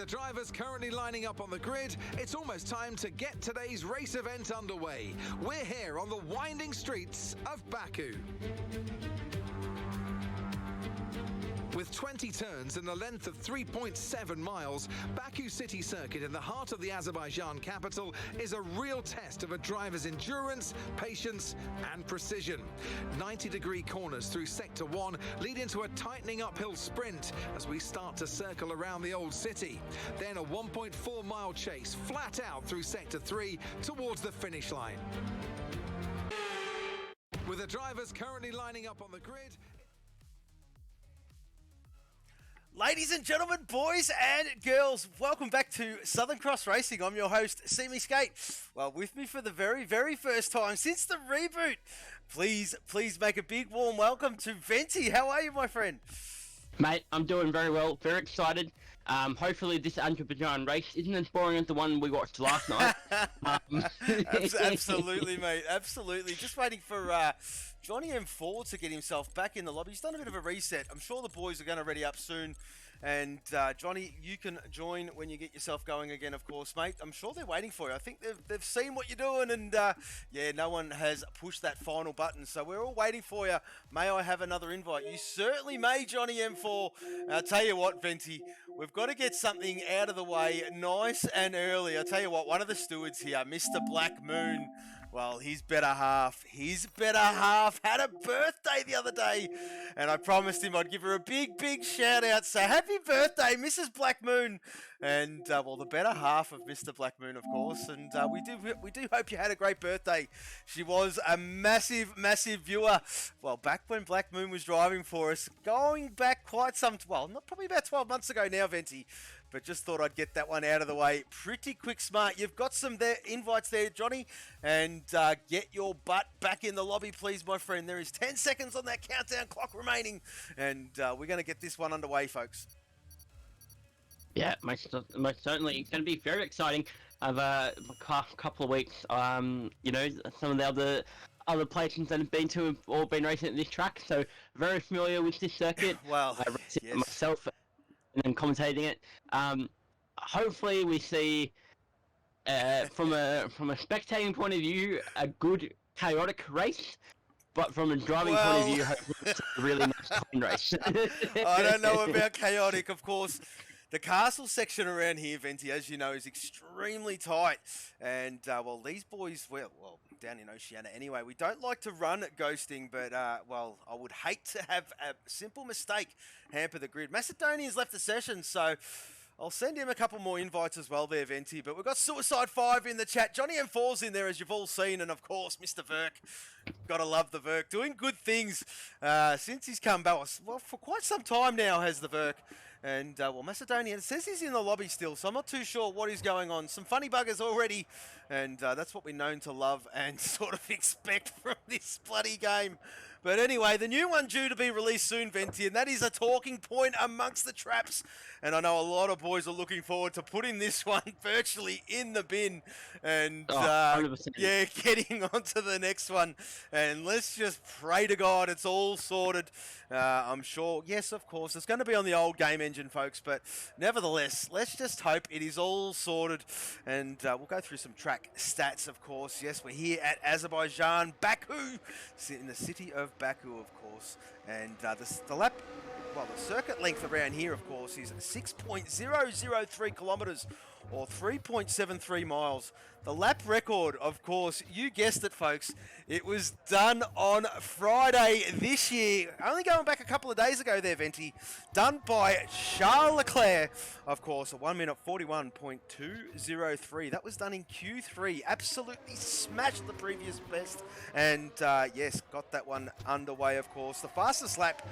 the drivers currently lining up on the grid, it's almost time to get today's race event underway. We're here on the winding streets of Baku. With 20 turns and a length of 3.7 miles, Baku City Circuit in the heart of the Azerbaijan capital is a real test of a driver's endurance, patience and precision. 90-degree corners through Sector 1 lead into a tightening uphill sprint as we start to circle around the old city. Then a 1.4-mile chase flat out through Sector 3 towards the finish line. With the drivers currently lining up on the grid, ladies and gentlemen, boys and girls, welcome back to Southern Cross Racing. I'm your host, Simi Skate. Well, with me for the very, very first time since the reboot, please make a big warm welcome to Venti. How are you, my friend? Mate, I'm doing very well, very excited. Hopefully this Azerbaijan race isn't as boring as the one we watched last night. Absolutely, mate, absolutely. Just waiting for Johnny M4 to get himself back in the lobby. He's done a bit of a reset. I'm sure the boys are going to ready up soon. And Johnny, you can join when you get yourself going again, of course, mate. I'm sure they're waiting for you. I think they've seen what you're doing, and yeah, no one has pushed that final button. So we're all waiting for you. May I have another invite? You certainly may, Johnny M4. I'll tell you what, Venti, we've got to get something out of the way nice and early. I'll tell you what, one of the stewards here, Mr. Black Moon, well, his better half had a birthday the other day, and I promised him I'd give her a big shout out. So happy birthday, Mrs. Black Moon, and well, the better half of Mr. Black Moon, of course. And we do hope you had a great birthday. She was a massive viewer. Well, back when Black Moon was driving for us, going back quite some, well, not probably about 12 months ago now, Venti. But just thought I'd get that one out of the way pretty quick, smart. You've got some invites there, Johnny, and get your butt back in the lobby, please, my friend. There is 10 seconds on that countdown clock remaining, and we're going to get this one underway, folks. Yeah, most certainly. It's going to be very exciting over a couple of weeks. You know, some of the other places that I've been to have all been racing at this track, so very familiar with this circuit. Well, I raced it yes. myself and commentating it. Hopefully we see from a spectating point of view a good chaotic race, but from a driving point of view, hopefully it's a really nice clean race. I don't know about chaotic, of course. The castle section around here, Venti, as you know, is extremely tight. And, well, these boys, well, down in Oceania anyway, we don't like to run at ghosting, but, well, I would hate to have a simple mistake hamper the grid. Macedonia's left the session, so I'll send him a couple more invites as well there, Venti. But we've got Suicide 5 in the chat. Johnny M4's in there, as you've all seen. And, of course, Mr. Verk. Gotta love the Verk. Doing good things since he's come back. Well, for quite some time now has the Verk. And, well, Macedonia, it says he's in the lobby still, so I'm not too sure what is going on. Some funny buggers already, and that's what we're known to love and sort of expect from this bloody game. But anyway, the new one due to be released soon, Venti, and that is a talking point amongst the traps. And I know a lot of boys are looking forward to putting this one virtually in the bin and, yeah, getting on to the next one. And let's just pray to God it's all sorted. I'm sure, yes, of course, it's going to be on the old game engine, folks, but nevertheless, let's just hope it is all sorted. And we'll go through some track stats, of course. Yes, we're here at Azerbaijan, Baku, in the city of Baku, of course. And the lap, well, the circuit length around here, of course, is 6.003 kilometres or 3.73 miles. The lap record, of course, you guessed it, folks, it was done on Friday this year. Only going back a couple of days ago there, Venti. Done by Charles Leclerc, of course, a 1 minute 41.203. That was done in Q3. Absolutely smashed the previous best. And, yes, got that one underway, of course. The fastest lap,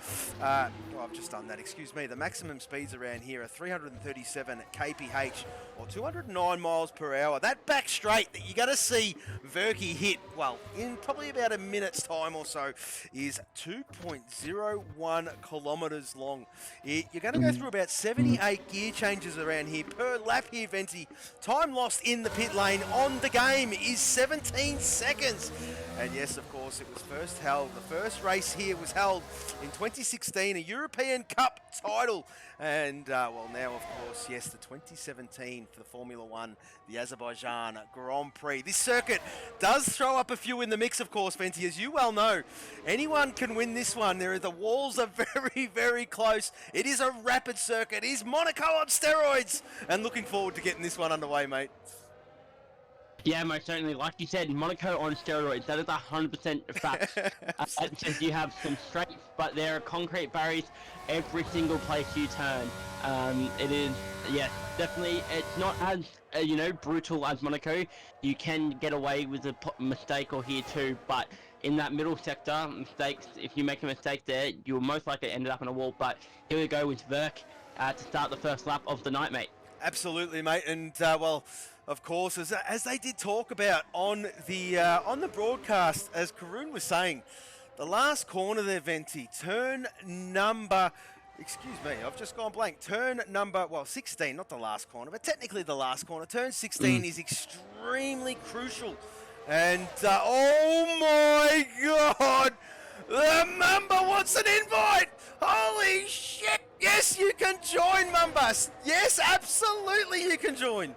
I've just done that, excuse me. The maximum speeds around here are 337 kph or 209 miles per hour. That back straight that you're going to see Verky hit, well, in probably about a minute's time or so, is 2.01 kilometres long. You're going to go through about 78 gear changes around here per lap here, Venti. Time lost in the pit lane on the game is 17 seconds. And yes, of course, it was first held. The first race here was held in 2016, a European Cup title. And, well, now, of course, yes, the 2017 for the Formula One, the Azerbaijan Grand Prix. This circuit does throw up a few in the mix, of course, Venti. As you well know, anyone can win this one. The walls are very, very close. It is a rapid circuit. It is Monaco on steroids. And looking forward to getting this one underway, mate. Yeah, most certainly. Like you said, Monaco on steroids. That is 100% fact. It says you have some strength, but there are concrete barriers every single place you turn. It is, yes, definitely. It's not as, brutal as Monaco. You can get away with a mistake or here too, but in that middle sector, mistakes, if you make a mistake there, you'll most likely end up on a wall. But here we go with Verk to start the first lap of the night, mate. Absolutely, mate. And, well, of course, as they did talk about on the broadcast, as Karun was saying, the last corner there, Venti, turn number, excuse me, I've just gone blank. Turn number, 16, not the last corner, but technically the last corner. Turn 16 is extremely crucial. And, oh my God, the Mamba wants an invite. Holy shit. Yes, you can join, Mamba. Yes, absolutely you can join.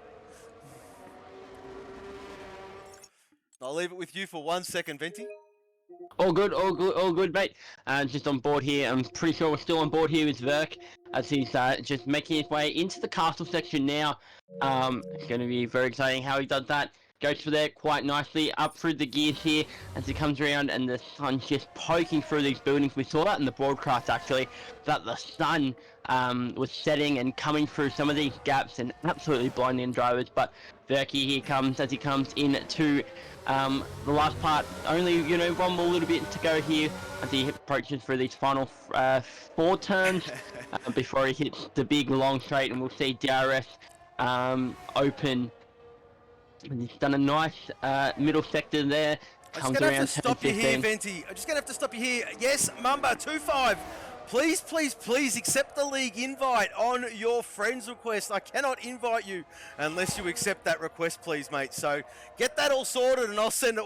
I'll leave it with you for 1 second, Venti. All good, mate. Just on board here. I'm pretty sure we're still on board here with Verk, as he's just making his way into the castle section now. It's going to be very exciting how he does that. Goes for there quite nicely, up through the gears here as he comes around, and the sun's just poking through these buildings. We saw that in the broadcast, actually, that the sun was setting and coming through some of these gaps and absolutely blinding drivers. But Verky here comes as he comes into the last part. Only, one more little bit to go here as he approaches through these final 4 turns before he hits the big long straight, and we'll see DRS open. And he's done a nice middle sector there. I'm just going to have to stop you here, Venti. I'm just going to have to stop you here. Yes, Mamba, 2-5. Please, please, please accept the league invite on your friend's request. I cannot invite you unless you accept that request, please, mate. So get that all sorted, and I'll send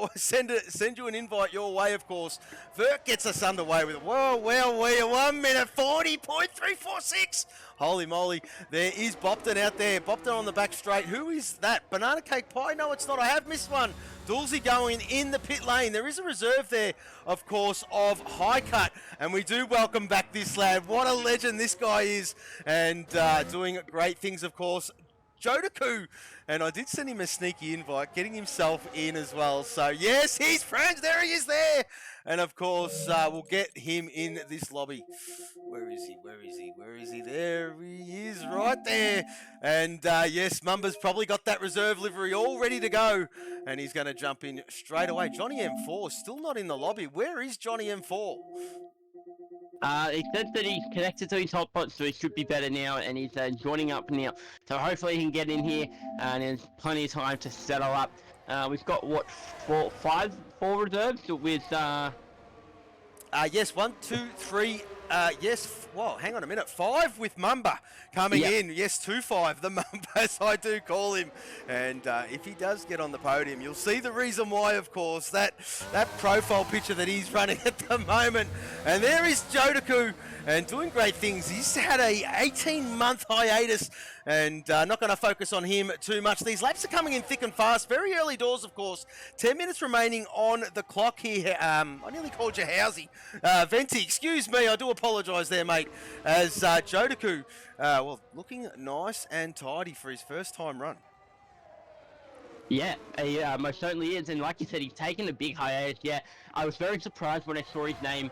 you an invite your way, of course. Verk gets us underway with it. Whoa, well, we are 1 minute 40.346. Holy moly, there is Bopton out there. Bopton on the back straight. Who is that? Banana Cake Pie? No, it's not. I have missed one. Dulzy going in the pit lane. There is a reserve there, of course, of High Cut. And we do welcome back this lad. What a legend this guy is. And doing great things, of course. Jodaku. And I did send him a sneaky invite, getting himself in as well. So, yes, he's friends. There he is there. And, of course, we'll get him in this lobby. Where is he? Where is he? Where is he? There he is right there. And, yes, Mumba's probably got that reserve livery all ready to go. And he's going to jump in straight away. Johnny M4 still not in the lobby. Where is Johnny M4? He said that he's connected to his hotspot, so he should be better now, and he's joining up now. So hopefully he can get in here, and there's plenty of time to settle up. We've got, what, four reserves with... Yes, 1, 2, 3... yes, well, hang on a minute. 5 with Mumba coming in. Yes, 2-5, the Mumba, as I do call him. And if he does get on the podium, you'll see the reason why, of course. That profile picture that he's running at the moment. And there is Jodaku, and doing great things. He's had a 18-month hiatus, and not going to focus on him too much. These laps are coming in thick and fast. Very early doors, of course. 10 minutes remaining on the clock here. I nearly called you Housey. Venti, excuse me. I do apologise there, mate. As Jodaku, well, looking nice and tidy for his first time run. Yeah, he most certainly is. And like you said, he's taken a big hiatus. Yeah, I was very surprised when I saw his name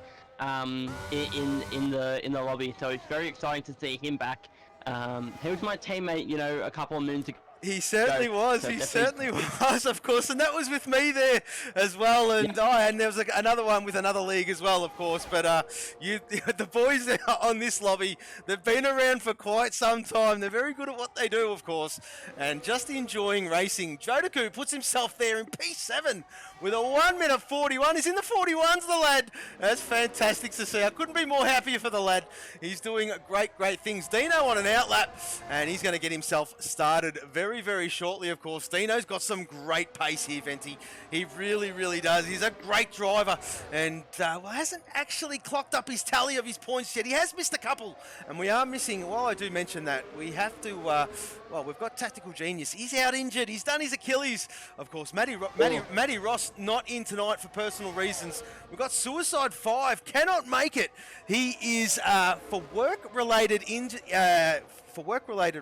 in the lobby. So it's very exciting to see him back. He was my teammate, a couple of moons He certainly So- was. so He definitely- certainly was, of course, and that was with me there as well. And and there was another one with another league as well, of course. But the boys there on this lobby, they've been around for quite some time. They're very good at what they do, of course, and just enjoying racing. Jodaku puts himself there in P7 with a 1 minute 41. He's in the 41s, the lad. That's fantastic to see. I couldn't be more happier for the lad. He's doing great things. Dino on an outlap, and he's going to get himself started very shortly, of course. Dino's got some great pace here, Venti. He really does. He's a great driver, and hasn't actually clocked up his tally of his points yet. He has missed a couple, and we are missing, while I do mention that, we have to, well, we've got Tactical Genius. He's out injured. He's done his Achilles. Of course, Matty Ross not in tonight for personal reasons. We've got Suicide 5, cannot make it. He is for work-related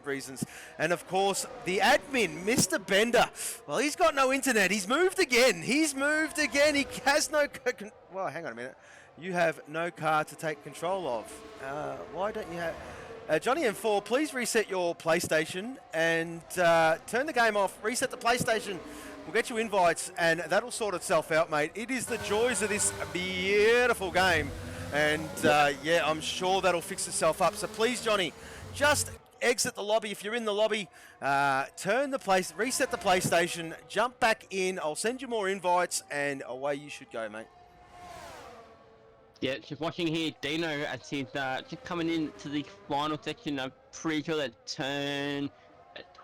reasons. And of course, the admin, Mr. Bender, well, he's got no internet. He's moved again. He has no... Well, hang on a minute. You have no car to take control of. Why don't you have... Johnny M4, please reset your PlayStation and turn the game off. Reset the PlayStation. We'll get you invites, and that'll sort itself out, mate. It is the joys of this beautiful game. And, yeah, I'm sure that'll fix itself up. So please, Johnny, just exit the lobby. If you're in the lobby, reset the PlayStation, jump back in. I'll send you more invites, and away you should go, mate. Yeah, just watching here, Dino, as he's just coming into the final section. I'm pretty sure that turn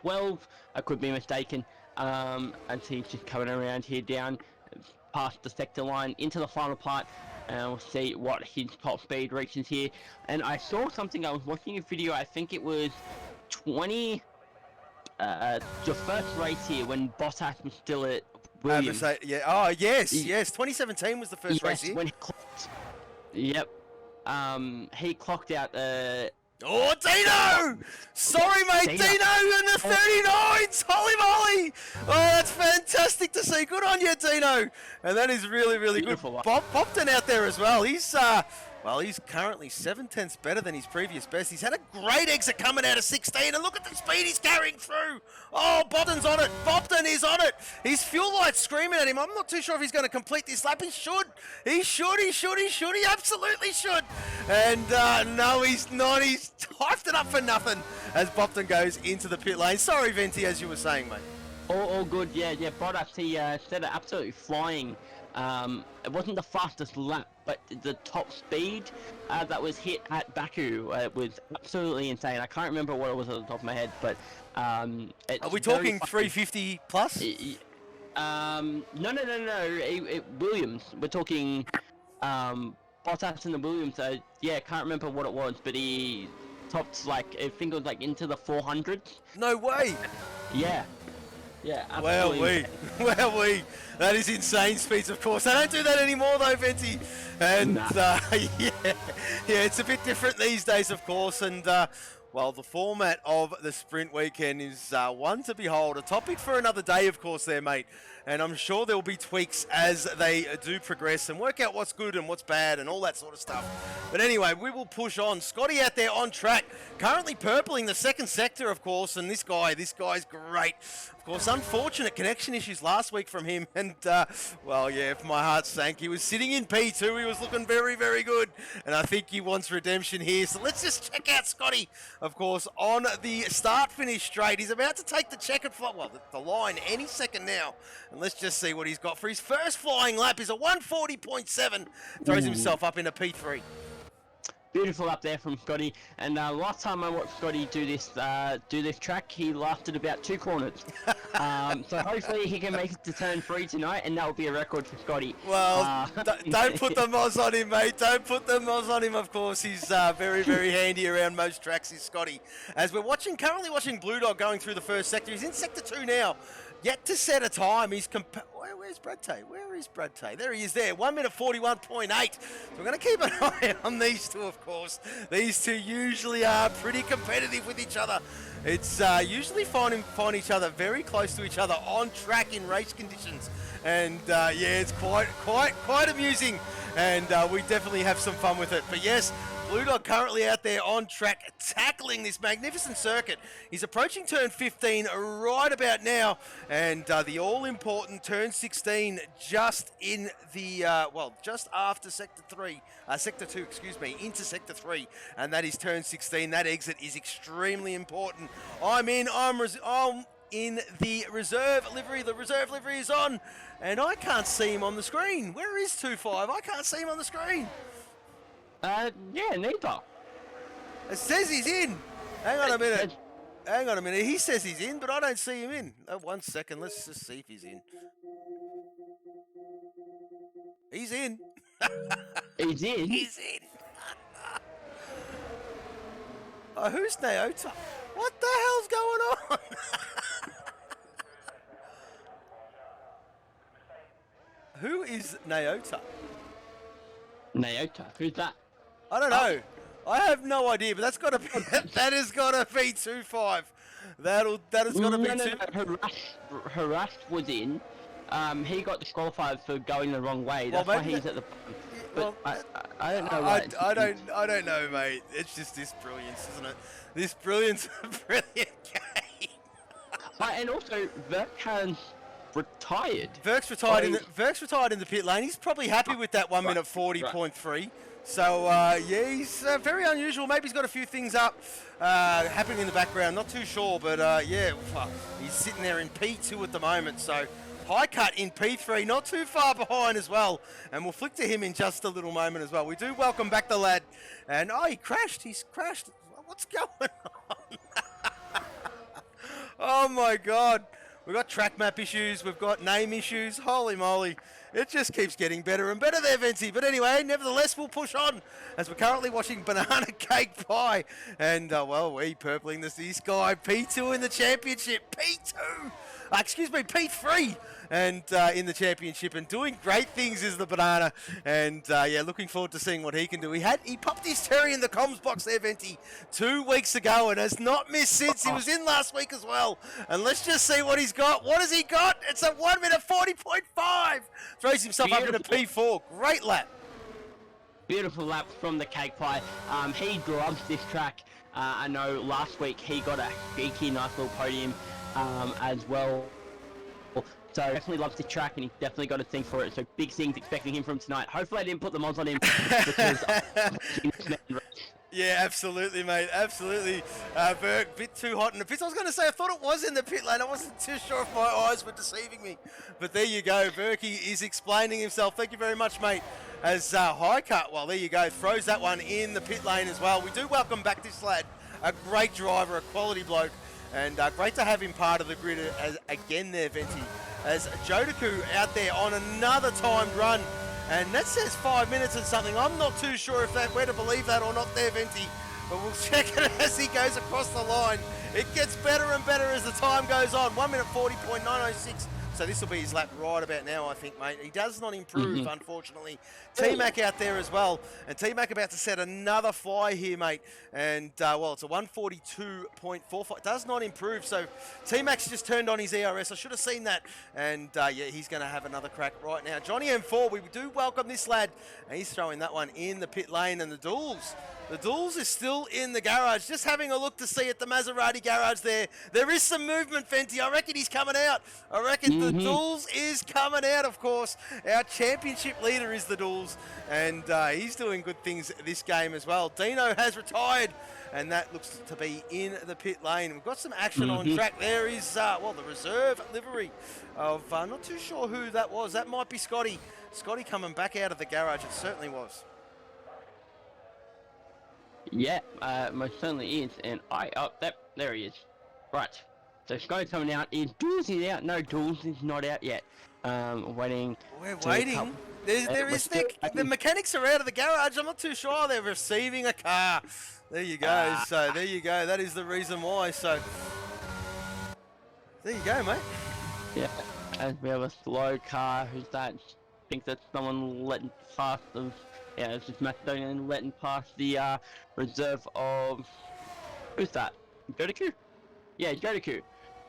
12. I could be mistaken. As he's just coming around here down past the sector line into the final part. And we'll see what his top speed reaches here. And I saw something, I was watching a video, I think it was 20... your first race here when Bottas was still at Williams. Yeah. Oh, yes. 2017 was the first race here. When he clocked. Yep. He clocked out. Oh, Dino! Sorry, mate, Dino in the 39s! Holy moly! Oh, that's fantastic to see. Good on you, Dino. And that is really Beautiful. good. Bopton out there as well. He's he's currently 7/10 better than his previous best. He's had a great exit coming out of 16, and look at the speed he's carrying through. Oh, Bopton's on it. Bopton is on it. His fuel light's screaming at him. I'm not too sure if he's going to complete this lap. He should. He absolutely should. And no, he's not. He's hyped it up for nothing as Bopton goes into the pit lane. Sorry, Venti, as you were saying, mate. All good, yeah. Bottas, he set it absolutely flying. It wasn't the fastest lap, but the top speed that was hit at Baku was absolutely insane. I can't remember what it was at the top of my head, but are we talking 350 plus? No. Williams. We're talking Bottas and the Williams. Yeah, can't remember what it was, but he topped like I think it was like into the 400s. No way. Yeah. Yeah, absolutely. Well, that is insane speeds, of course. They don't do that anymore, though, Venti. And, yeah, it's a bit different these days, of course. And, well, the format of the sprint weekend is one to behold. A topic for another day, of course, there, mate. And I'm sure there will be tweaks as they do progress and work out what's good and what's bad and all that sort of stuff. But anyway, we will push on. Scotty out there on track, currently purpling the second sector, of course. And this guy's great. Of course, unfortunate connection issues last week from him. And, well, yeah, if my heart sank, he was sitting in P2. He was looking very good. And I think he wants redemption here. So let's just check out Scotty, of course, on the start-finish straight. He's about to take the checkered flight, well, the line any second now. And let's just see what he's got for his first flying lap. Is a 140.7. Throws himself up into P3. Beautiful up there from Scotty. And last time I watched Scotty do this track, he lasted about 2 corners. So hopefully he can make it to turn 3 tonight, and that will be a record for Scotty. Well, don't put the moz on him, mate. Don't put the moz on him, of course. He's very handy around most tracks, is Scotty. As we're currently watching Blue Dog going through the first sector. He's in sector 2 now. Yet to set a time. He's where's Brad Tay? Where is Brad Tay? There he is there. 1 minute 41.8. So we're going to keep an eye on these two, of course. These two usually are pretty competitive with each other. It's usually find each other very close to each other on track in race conditions. And yeah, it's quite amusing. And we definitely have some fun with it. But yes, Blue Dog currently out there on track, tackling this magnificent circuit. He's approaching turn 15 right about now, and the all-important turn 16 just in the, just after Sector 2, excuse me, into Sector 3, and that is turn 16. That exit is extremely important. I'm in the reserve livery. The reserve livery is on, and I can't see him on the screen. Where is 2-5? I can't see him on the screen. Yeah, neither. It says he's in. Hang on a minute. Hang on a minute. He says he's in, but I don't see him in. 1 second. Let's just see if he's in. He's in. He's in? He's in. Oh, who's Naota? What the hell's going on? Who is Naota? Naota? Who's that? I don't know. I have no idea, but that's got to be that has got to be 2-5. That has got to be two. Harass was in. He got disqualified for going the wrong way. That's why he's at the. But I don't know. I don't know, mate. It's just this brilliance, isn't it? This brilliance of brilliant game. And also, Verk has retired. Verk's retired in the pit lane. He's probably happy with that 1 minute 40.3. So yeah, he's very unusual. Maybe he's got a few things up happening in the background. Not too sure, but yeah, he's sitting there in P2 at the moment. So high cut in P3, not too far behind as well. And we'll flick to him in just a little moment as well. We do welcome back the lad. And he crashed. He's crashed. What's going on? Oh my God. We've got track map issues. We've got name issues. Holy moly. It just keeps getting better and better there, Venti. But anyway, nevertheless, we'll push on as we're currently watching Banana Cake Pie. And, we purpling this guy. P2 in the championship. P2. P3. And in the championship, and doing great things is the Banana. And yeah, looking forward to seeing what he can do. He popped his Terry in the comms box there, Venti, 2 weeks ago, and has not missed since. He was in last week as well. And let's just see what he's got. What has he got? It's a 1 minute 40.5. Throws himself up into P4. Great lap. Beautiful lap from the Cake Pie. He loves this track. I know last week he got a cheeky nice little podium as well. So definitely loves the track, and he's definitely got a thing for it. So big things expecting him from tonight. Hopefully I didn't put the mods on him because yeah, absolutely, mate. Absolutely. Berg, bit too hot in the pits. I was going to say, I thought it was in the pit lane. I wasn't too sure if my eyes were deceiving me. But there you go. Berkey is explaining himself. Thank you very much, mate. As high cut, well, there you go. Throws that one in the pit lane as well. We do welcome back this lad. A great driver, a quality bloke. And great to have him part of the grid again there, Venti. As Jodaku out there on another timed run. And that says 5 minutes and something. I'm not too sure if where to believe that or not there, Venti. But we'll check it as he goes across the line. It gets better and better as the time goes on. 1 minute 40.906. So this will be his lap right about now, I think, mate. He does not improve, unfortunately. T-Mac out there as well. And T-Mac about to set another fly here, mate. And, it's a 142.45. Does not improve. So T-Mac's just turned on his ERS. I should have seen that. And, yeah, he's going to have another crack right now. Johnny M4, we do welcome this lad. And he's throwing that one in the pit lane. And the Duels. The Duels is still in the garage. Just having a look to see at the Maserati garage there. There is some movement, Fenty. I reckon he's coming out. I reckon the Duels is coming out, of course. Our championship leader is the Duels. And he's doing good things this game as well. Dino has retired. And that looks to be in the pit lane. We've got some action on track. There is, the reserve livery of, not too sure who that was. That might be Scotty. Scotty coming back out of the garage. It certainly was. Yeah, most certainly is, and there he is. Right, so Scotty coming out. Is Duels is out? No, Duels is not out yet. Waiting. We're waiting. The mechanics are out of the garage. I'm not too sure they're receiving a car. There you go. So there you go. That is the reason why. So there you go, mate. Yeah, as we have a slow car. Who's that? I think that's someone letting past them. Yeah, it's just Macedonian letting past the reserve of... Who's that? Jodaku? Yeah, Jodaku.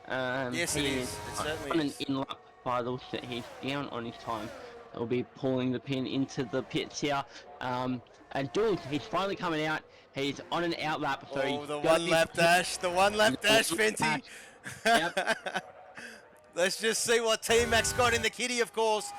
Yes, it is. It certainly is. In lap by the set, he's down on his time. will be pulling the pin into the pits here. And Jules, he's finally coming out. He's on an out lap. So Oh, the one lap dash, Fenty. Yep. Let's just see what T-Mac's got in the kitty, of course.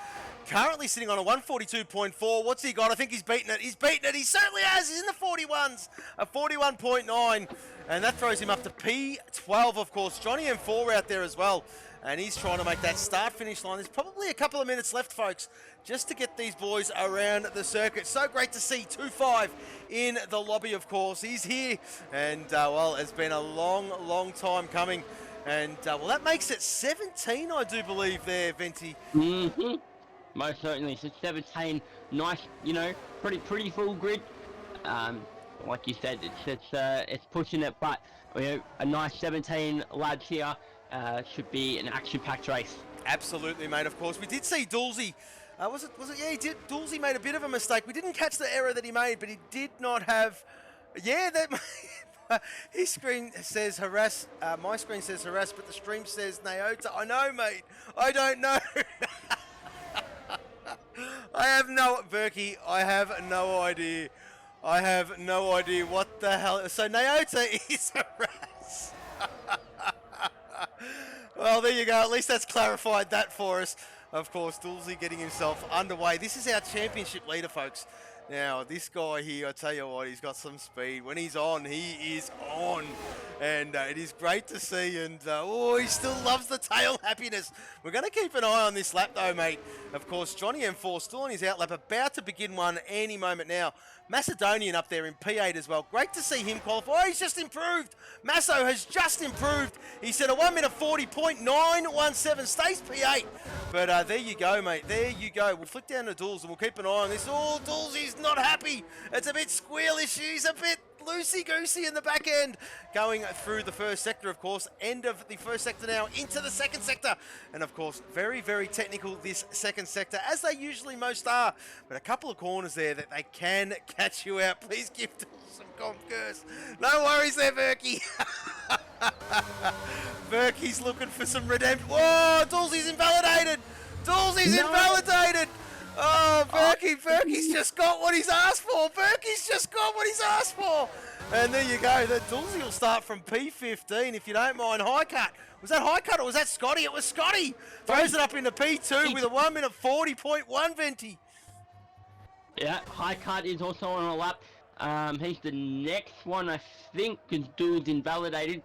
Currently sitting on a 142.4. What's he got? I think he's beaten it. He's beaten it. He certainly has. He's in the 41s. A 41.9. And that throws him up to P12, of course. Johnny M4 out there as well. And he's trying to make that start-finish line. There's probably a couple of minutes left, folks, just to get these boys around the circuit. So great to see 2-5 in the lobby, of course. He's here. And, well, it's been a long, long time coming. And, well, that makes it 17, I do believe, there, Venti. Mm-hmm. Most certainly. So 17, nice, you know, pretty full grid. Like you said, it's pushing it, but you know, a nice 17 lads here. Should be an action-packed race. Absolutely, mate. Of course, we did see Dulzy. Was it? Yeah, he did. Dulzy made a bit of a mistake. We didn't catch the error that he made, but he did not have. Yeah, that. His screen says harass. My screen says harass, but the stream says Naota. I know, mate. I don't know. I have no, Berkey, I have no idea. I have no idea what the hell. So Naota is harass. Well, there you go. At least that's clarified that for us. Of course, Dulzy getting himself underway. This is our championship leader, folks. Now, this guy here, I tell you what, he's got some speed. When he's on, he is on. And it is great to see. And, oh, he still loves the tail happiness. We're going to keep an eye on this lap, though, mate. Of course, Johnny M4 still on his out lap, about to begin one any moment now. Macedonian up there in P8 as well. Great to see him qualify. Oh, he's just improved. Masso has just improved. He said a 1 minute 40.917, stays P8. But there you go, mate. There you go. We'll flick down to Dulz and we'll keep an eye on this. Oh, Dulz is not happy. It's a bit squealish. He's a bit loosey-goosey in the back end. Going through the first sector, of course. End of the first sector now into the second sector. And, of course, very, very technical this second sector, as they usually most are. But a couple of corners there that they can catch you out. Please give some concurs. No worries there, Berkey. Berkey's looking for some redemption. Whoa, Dulzy's invalidated. Dulzy's invalidated. Oh, Berkey's just got what he's asked for. Berkey's just got what he's asked for. And there you go. The Dulzy will start from P15, if you don't mind. High cut. Was that high cut or was that Scotty? It was Scotty. Throws it up into P2 with a 1 minute 40.1, Venti. Yeah, high cut is also on a lap. He's the next one, I think, because Dude's invalidated.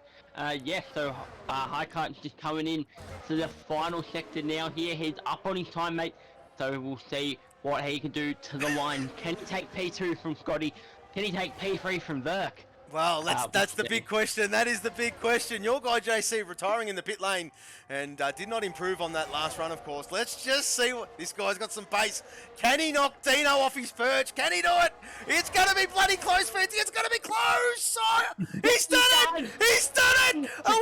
Yes, so high cut is just coming in to the final sector now here. He's up on his time, mate. So we'll see what he can do to the line. Can he take P2 from Scotty? Can he take P3 from Verk? Well, that's the big question. That is the big question. Your guy, JC, retiring in the pit lane and did not improve on that last run, of course. Let's just see what... This guy's got some pace. Can he knock Dino off his perch? Can he do it? It's going to be bloody close, Fenty. It's going to be close. He's done it. He's done it. A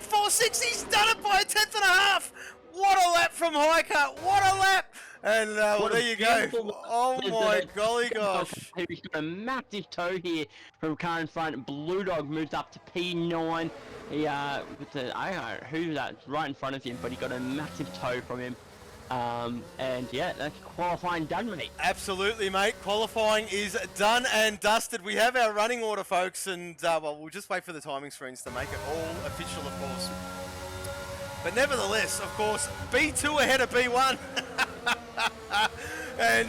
139.846. He's done it by a tenth and a half. What a lap from High Cut. What a lap. And well, there you go. Oh my golly gosh. He's got a massive toe here from car in front. Blue Dog moves up to P9. He with the, I don't know who that's right in front of him, but he got a massive toe from him. And yeah, that's qualifying done, mate. Absolutely, mate. Qualifying is done and dusted. We have our running order, folks, and well, we'll just wait for the timing screens to make it all official, of course. But nevertheless, of course, B2 ahead of B1. And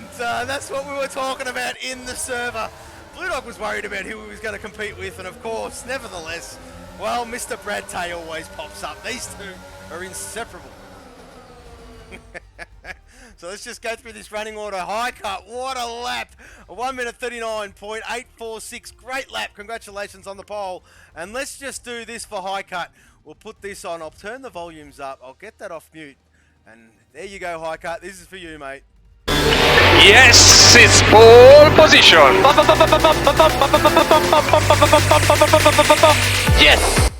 that's what we were talking about in the server. Blue Dog was worried about who he was going to compete with, and of course, nevertheless, well, Mr. Brad Tay always pops up. These two are inseparable. So let's just go through this running order. High Cut, what a lap. A 1 minute 39.846. Great lap. Congratulations on the pole. And let's just do this for High Cut. We'll put this on. I'll turn the volumes up. I'll get that off mute. And there you go, High Cut. This is for you, mate. Yes, it's pole position. Yes.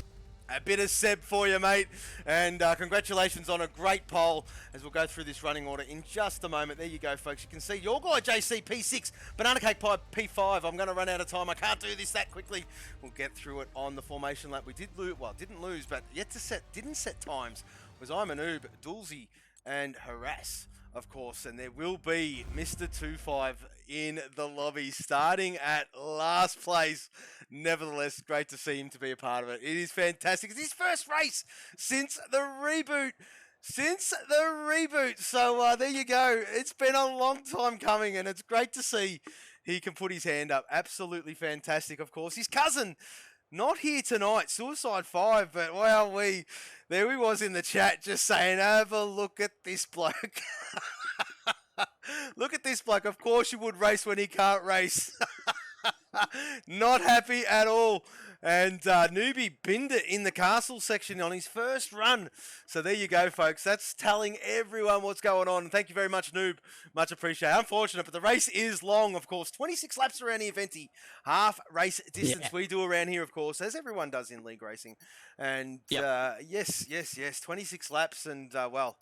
A bit of Seb for you, mate. And congratulations on a great pole as we'll go through this running order in just a moment. There you go, folks. You can see your guy, JC, P6, Banana Cake Pie, P5. I'm going to run out of time. I can't do this that quickly. We'll get through it on the formation lap. We did lose, well, didn't lose, but didn't set times was I'm a noob, Dulzy, and Harass. of course, and there will be Mr. 25 in the lobby, starting at last place. Nevertheless, great to see him to be a part of it. It is fantastic. It's his first race since the reboot. So there you go. It's been a long time coming, and it's great to see he can put his hand up. Absolutely fantastic, of course. His cousin, not here tonight, Suicide 5, but wow, there he was in the chat just saying, have a look at this bloke. Look at this bloke. Of course you would race when he can't race. Not happy at all. And Newbie binned it in the castle section on his first run. So there you go, folks. That's telling everyone what's going on. Thank you very much, Noob. Much appreciated. Unfortunate, but the race is long, of course. 26 laps around the Eventy. Half race distance we do around here, of course, as everyone does in league racing. And yes. 26 laps. And, well,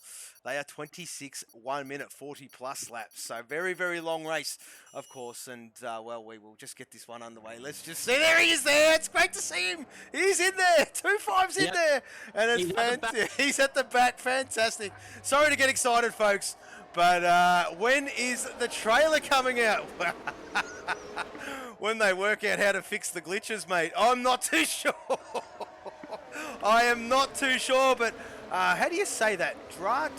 they are 26 1 minute 40 plus laps. So very, very long race, of course. And, well, we will just get this one underway. Let's just see. There he is there. It's great to see him. He's in there. 25's in there. And it's fantastic. He's at the back. Fantastic. Sorry to get excited, folks. But when is the trailer coming out? When they work out how to fix the glitches, mate. I'm not too sure. I am not too sure, but how do you say that? Dwart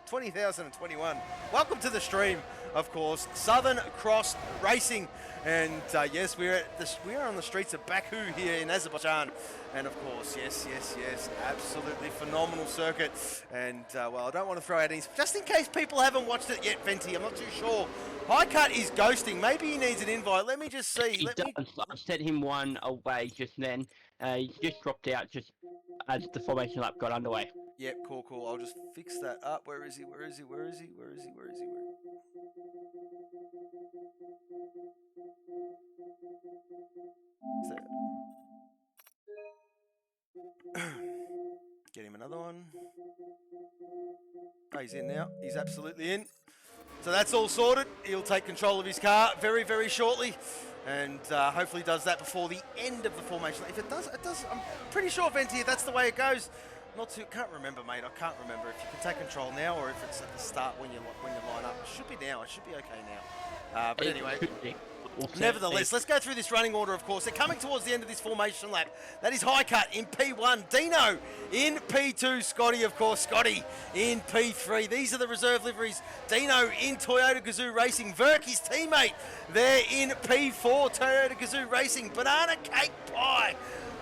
2021. Welcome to the stream, of course. Southern Cross Racing, and yes, we are on the streets of Baku here in Azerbaijan, and of course, yes, absolutely phenomenal circuit. And well, I don't want to throw out any, just in case people haven't watched it yet, Venti. I'm not too sure. Highcut is ghosting. Maybe he needs an invite. Let me just see. I set him one away just then. He just dropped out just as the formation lap got underway. Yep, cool. I'll just fix that up. Where is he? Get him another one. Oh, he's in now. He's absolutely in. So that's all sorted. He'll take control of his car very, very shortly. And hopefully does that before the end of the formation. If it does, I'm pretty sure, Venti, that's the way it goes. Can't remember, mate. I can't remember if you can take control now or if it's at the start when you line up. It should be now. It should be okay now. But anyway, nevertheless, let's go through this running order, of course. They're coming towards the end of this formation lap. That is Highcut in P1. Dino in P2. Scotty, of course. Scotty in P3. These are the reserve liveries. Dino in Toyota Gazoo Racing. Verk, his teammate, there in P4. Toyota Gazoo Racing. Banana Cake Pie.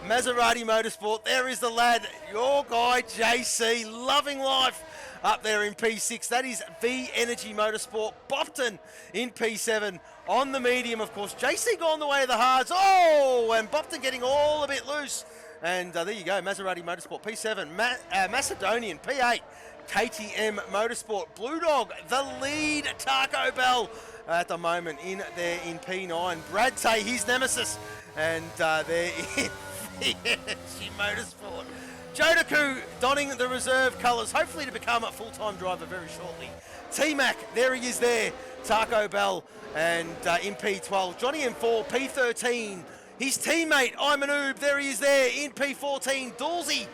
Maserati Motorsport, there is the lad, your guy JC, loving life up there in P6. That is V Energy Motorsport. Bopton in P7 on the medium, of course. JC going the way of the hards. Oh, and Bopton getting all a bit loose. And there you go, Maserati Motorsport, P7. Macedonian, P8. KTM Motorsport. Blue Dog, the lead. Taco Bell at the moment in there in P9. Brad Tay, his nemesis. And there in Energy Motorsport. Jodaku donning the reserve colours, hopefully to become a full-time driver very shortly. T-Mac, there he is there. Taco Bell and in P12. Johnny M4, P13. His teammate, I'm a noob, there he is there in P14. Dawsey,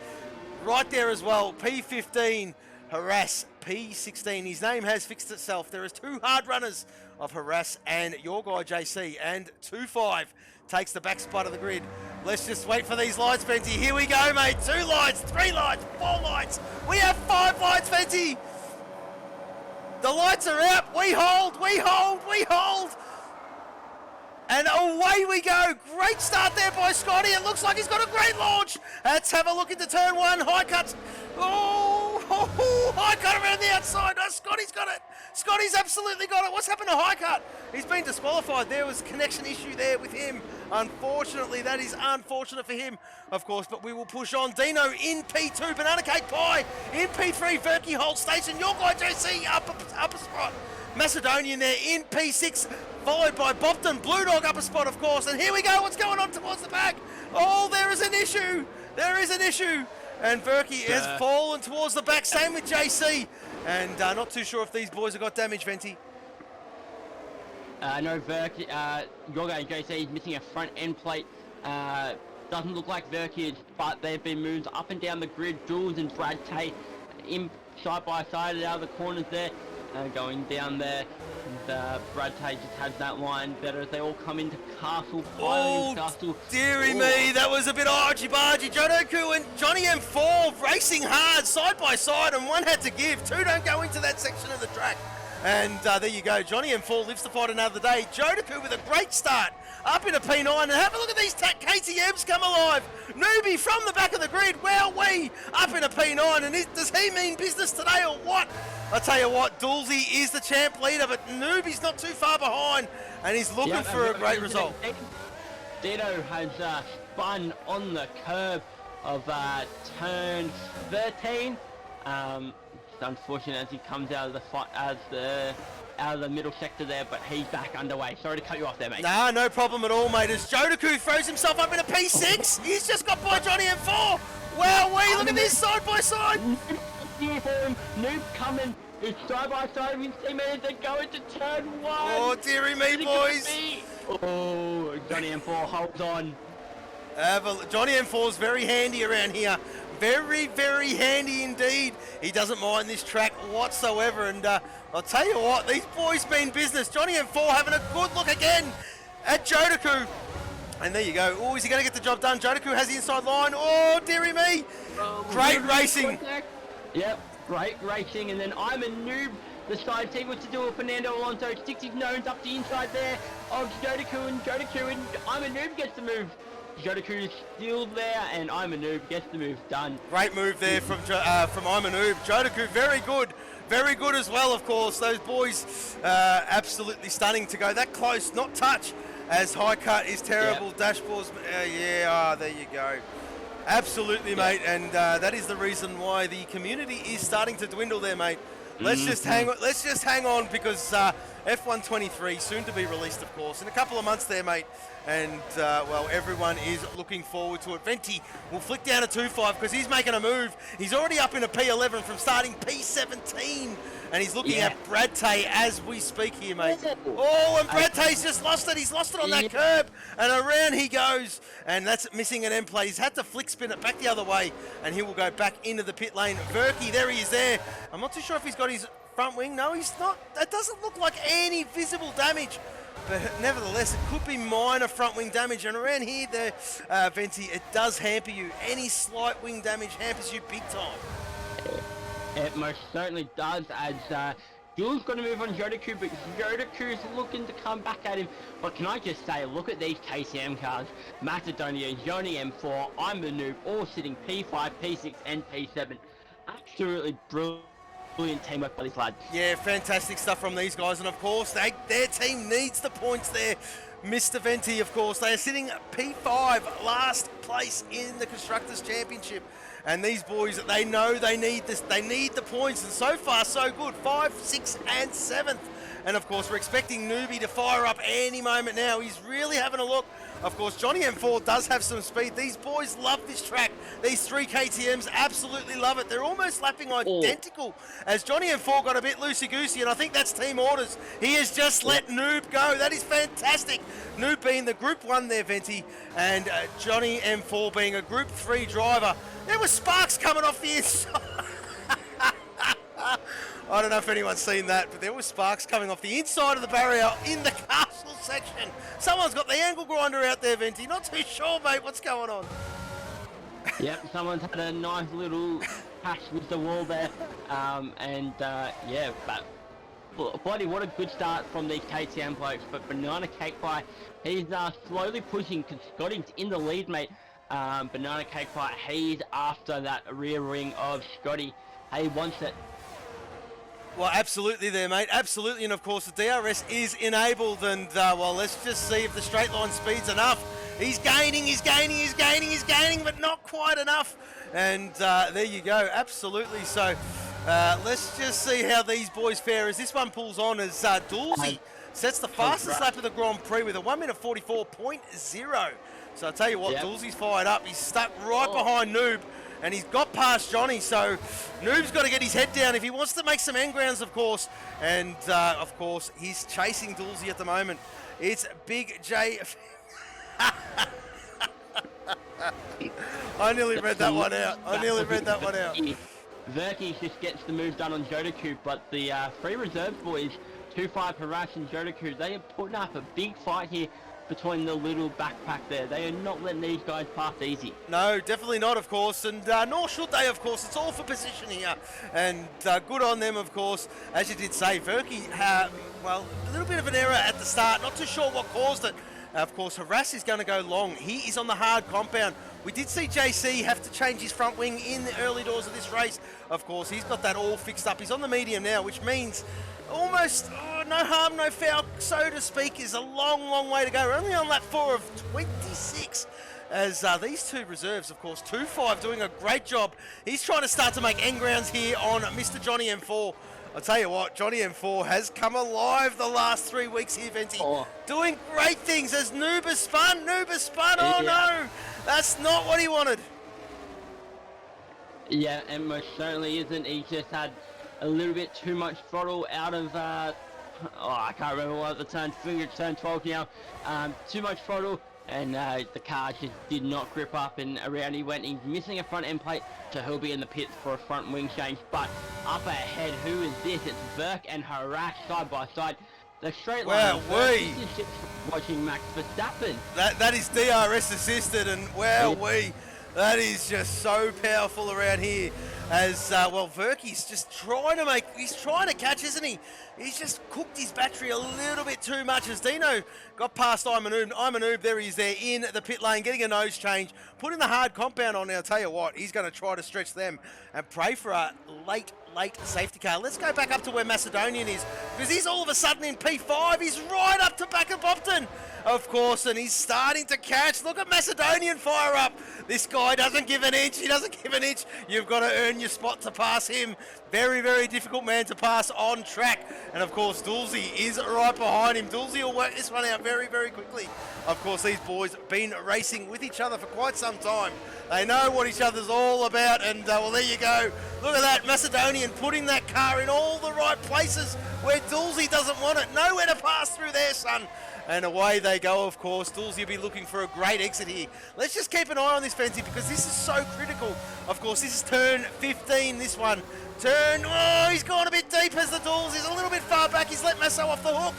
right there as well. P15. Harass, P16. His name has fixed itself. There is two hard runners of Harass and your guy JC. And 2-5 takes the back spot of the grid. Let's just wait for these lights, Venti. Here we go, mate. 2 lights, 3 lights, 4 lights. We have 5 lights, Venti. The lights are out. We hold. And away we go. Great start there by Scotty. It looks like he's got a great launch. Let's have a look into turn 1. Highcut. Highcut around the outside. Oh, Scotty's got it. Scotty's absolutely got it. What's happened to Highcut? He's been disqualified. There was a connection issue there with him. Unfortunately, that is unfortunate for him, of course, but we will push on. Dino in P2. Banana Cake Pie in P3. Verky Holt Station. Your guy JC upper spot. Macedonian there in P6, followed by Bopton. Blue Dog upper spot, of course. And here we go. What's going on towards the back? Oh, there is an issue. And Verky has fallen towards the back. Same with JC. And not too sure if these boys have got damage, Venti. No, Verky, your guy JC is missing a front end plate. doesn't look like Verkies, but they've been moved up and down the grid. Jules and Brad Tate in side by side out of the corners there, going down there. And, Brad Tate just has that line better as they all come into Castle. Oh, Castle. dearie me, that was a bit argy-bargy. Jodoku and Johnny M4 racing hard side by side, and one had to give. Two don't go into that section of the track. And there you go, Johnny M4 lives to fight another day. Jodoku with a great start up into P9, and have a look at these KTMs come alive. Newbie from the back of the grid, wowee, up into P9, and does he mean business today or what? I tell you what, Dulzy is the champ leader, but Newbie's not too far behind, and he's looking for a great result. Dino has spun on the curb of turn 13. It's unfortunate as he comes out of the middle sector there, but he's back underway. Sorry to cut you off there, mate. Nah, no problem at all, mate. As Jodoku throws himself up in a P6, he's just got by Johnny M4. Wowee, look at this side by side. Here for him, Noob coming. It's side by side with his teammates. They're going to turn 1. Oh, dearie me, boys. Oh, Johnny M4 holds on. Johnny M4 is very handy around here. Very, very handy indeed. He doesn't mind this track whatsoever. And I'll tell you what, these boys mean business. Johnny M4 having a good look again at Jodoku. And there you go. Oh, is he going to get the job done? Jodoku has the inside line. Oh, dearie me. Great racing. Yep, great racing. And then I'm a noob. The side team was to do it. Fernando Alonso sticks his nose up the inside there of Jodoku, and I'm a noob gets the move. Jodoku is still there, and I'm a noob gets the move done. Great move there from I'm a noob. Jodoku, very good as well, of course. Those boys absolutely stunning to go that close, not touch, as high cut is terrible. Yep. Dashboards, there you go. Absolutely, mate, and that is the reason why the community is starting to dwindle there, mate. Let's just hang on because F123 soon to be released, of course, in a couple of months there, mate. And well, everyone is looking forward to it. Venti will flick down a 2.5 because he's making a move. He's already up in a P11 from starting P17, and he's looking at Brad Tate as we speak here, mate. Oh, and Brad Tate's just lost it. He's lost it on that curb, and around he goes, and that's missing an M plate. He's had to flick spin it back the other way, and he will go back into the pit lane. Verky, there he is there. I'm not too sure if he's got his front wing. No, he's not. That doesn't look like any visible damage. But nevertheless, it could be minor front wing damage. And around here, Venti, it does hamper you. Any slight wing damage hampers you big time. It most certainly does, as Jules going to move on Jodoku, but Jodoku's looking to come back at him. But can I just say, look at these KTM cars. Macedonia, Johnny M4, I'm the noob, all sitting P5, P6, and P7. Absolutely brilliant teamwork by these lads. Yeah, fantastic stuff from these guys, and of course their team needs the points there. Mr. Venti, of course, they are sitting at P5, last place in the Constructors' Championship, and these boys, they know they need this. They need the points, and so far so good. 5, 6, and 7th, and of course we're expecting Newbie to fire up any moment now. He's really having a look. Of course, Johnny M4 does have some speed. These boys love this track. These 3 KTMs absolutely love it. They're almost lapping identical as Johnny M4 got a bit loosey-goosey, and I think that's team orders. He has just let Noob go. That is fantastic. Noob being the Group 1 there, Venti, and Johnny M4 being a Group 3 driver. There were sparks coming off the inside. I don't know if anyone's seen that, but there were sparks coming off the inside of the barrier in the castle section. Someone's got the angle grinder out there, Venti. Not too sure, mate, what's going on. Yep, someone's had a nice little hash with the wall there. Yeah, but bloody what a good start from these KTM blokes. But Banana Cake Pie, he's slowly pushing because Scotty's in the lead, mate. Banana Cake Pie, he's after that rear ring of Scotty. He wants it. Well, absolutely there, mate. Absolutely. And, of course, the DRS is enabled. And, well, let's just see if the straight line speed's enough. He's gaining, but not quite enough. And there you go. Absolutely. So let's just see how these boys fare as this one pulls on as Dulzy sets the fastest lap of the Grand Prix with a 1:44.0. So I'll tell you what, Dulzy's fired up. He's stuck right behind Noob. And he's got past Johnny, so Noob's got to get his head down if he wants to make some end grounds, of course. And, of course, he's chasing Dulzy at the moment. It's Big J. I nearly read that one out. I nearly read that one out. Verkey just gets the move done on Jodoku, but the three reserve boys, 2-5 Harass and Jodoku, they are putting up a big fight here between the little backpack there. They are not letting these guys pass easy. No, definitely not, of course, and nor should they, of course. It's all for position here, and good on them, of course. As you did say, Verkey, well, a little bit of an error at the start. Not too sure what caused it. Of course, Harass is going to go long. He is on the hard compound. We did see JC have to change his front wing in the early doors of this race. Of course, he's got that all fixed up. He's on the medium now, which means almost no harm, no foul, so to speak, is a long, long way to go. We're only on lap 4 of 26. As these two reserves, of course, 2-5 doing a great job. He's trying to start to make end grounds here on Mr. Johnny M4. I'll tell you what, Johnny M4 has come alive the last 3 weeks here, Venti. Doing great things as Nooba spun, oh no! That's not what he wanted. Yeah, and most certainly isn't. He just had a little bit too much throttle out of, I can't remember what the turn, I think it's turn 12 now. Too much throttle, and the car just did not grip up, and around he went. He's missing a front end plate, so he'll be in the pits for a front wing change. But up ahead, who is this? It's Verk and Harass side by side. The straight line. Wow, watching Max Verstappen. That is DRS assisted, and that is just so powerful around here. As well, Verkey's just trying to catch, isn't he? He's just cooked his battery a little bit too much as Dino got past Imanoob. There he is there in the pit lane, getting a nose change, putting the hard compound on. Now, I'll tell you what, he's going to try to stretch them and pray for a late safety car. Let's go back up to where Macedonian is, because he's all of a sudden in P5. He's right up to back of Bopton, of course, and he's starting to catch. Look at Macedonian fire up. This guy doesn't give an inch. He doesn't give an inch. You've got to earn your spot to pass him. Very, very difficult man to pass on track. And of course, Dulzy is right behind him. Dulzy will work this one out very, very quickly. Of course, these boys have been racing with each other for quite some time. They know what each other's all about, and well, there you go. Look at that, Macedonian putting that car in all the right places where Dulzy doesn't want it. Nowhere to pass through there, son. And away they go, of course. Dulzy will be looking for a great exit here. Let's just keep an eye on this, Fenty, because this is so critical. Of course, this is turn 15, this one. He's gone a bit deep as the Dulz. He's a little bit far back. He's let Masso off the hook.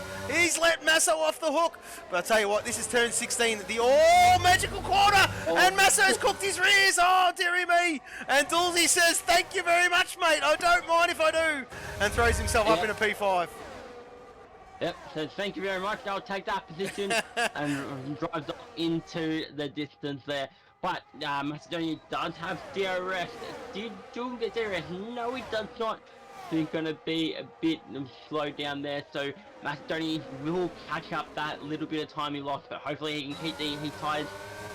But I tell you what, this is turn 16, the magical quarter, and Masso's cooked his rears. Oh, dearie me. And Dulzy says, thank you very much, mate. I don't mind if I do. And throws himself up in a P5. Yep, so thank you very much. I'll take that position and drives off into the distance there. But Macedonia does have DRS. Did Jung get DRS? No, he does not. So he's going to be a bit slow down there. So Macedonia will catch up that little bit of time he lost. But hopefully he can keep his tyres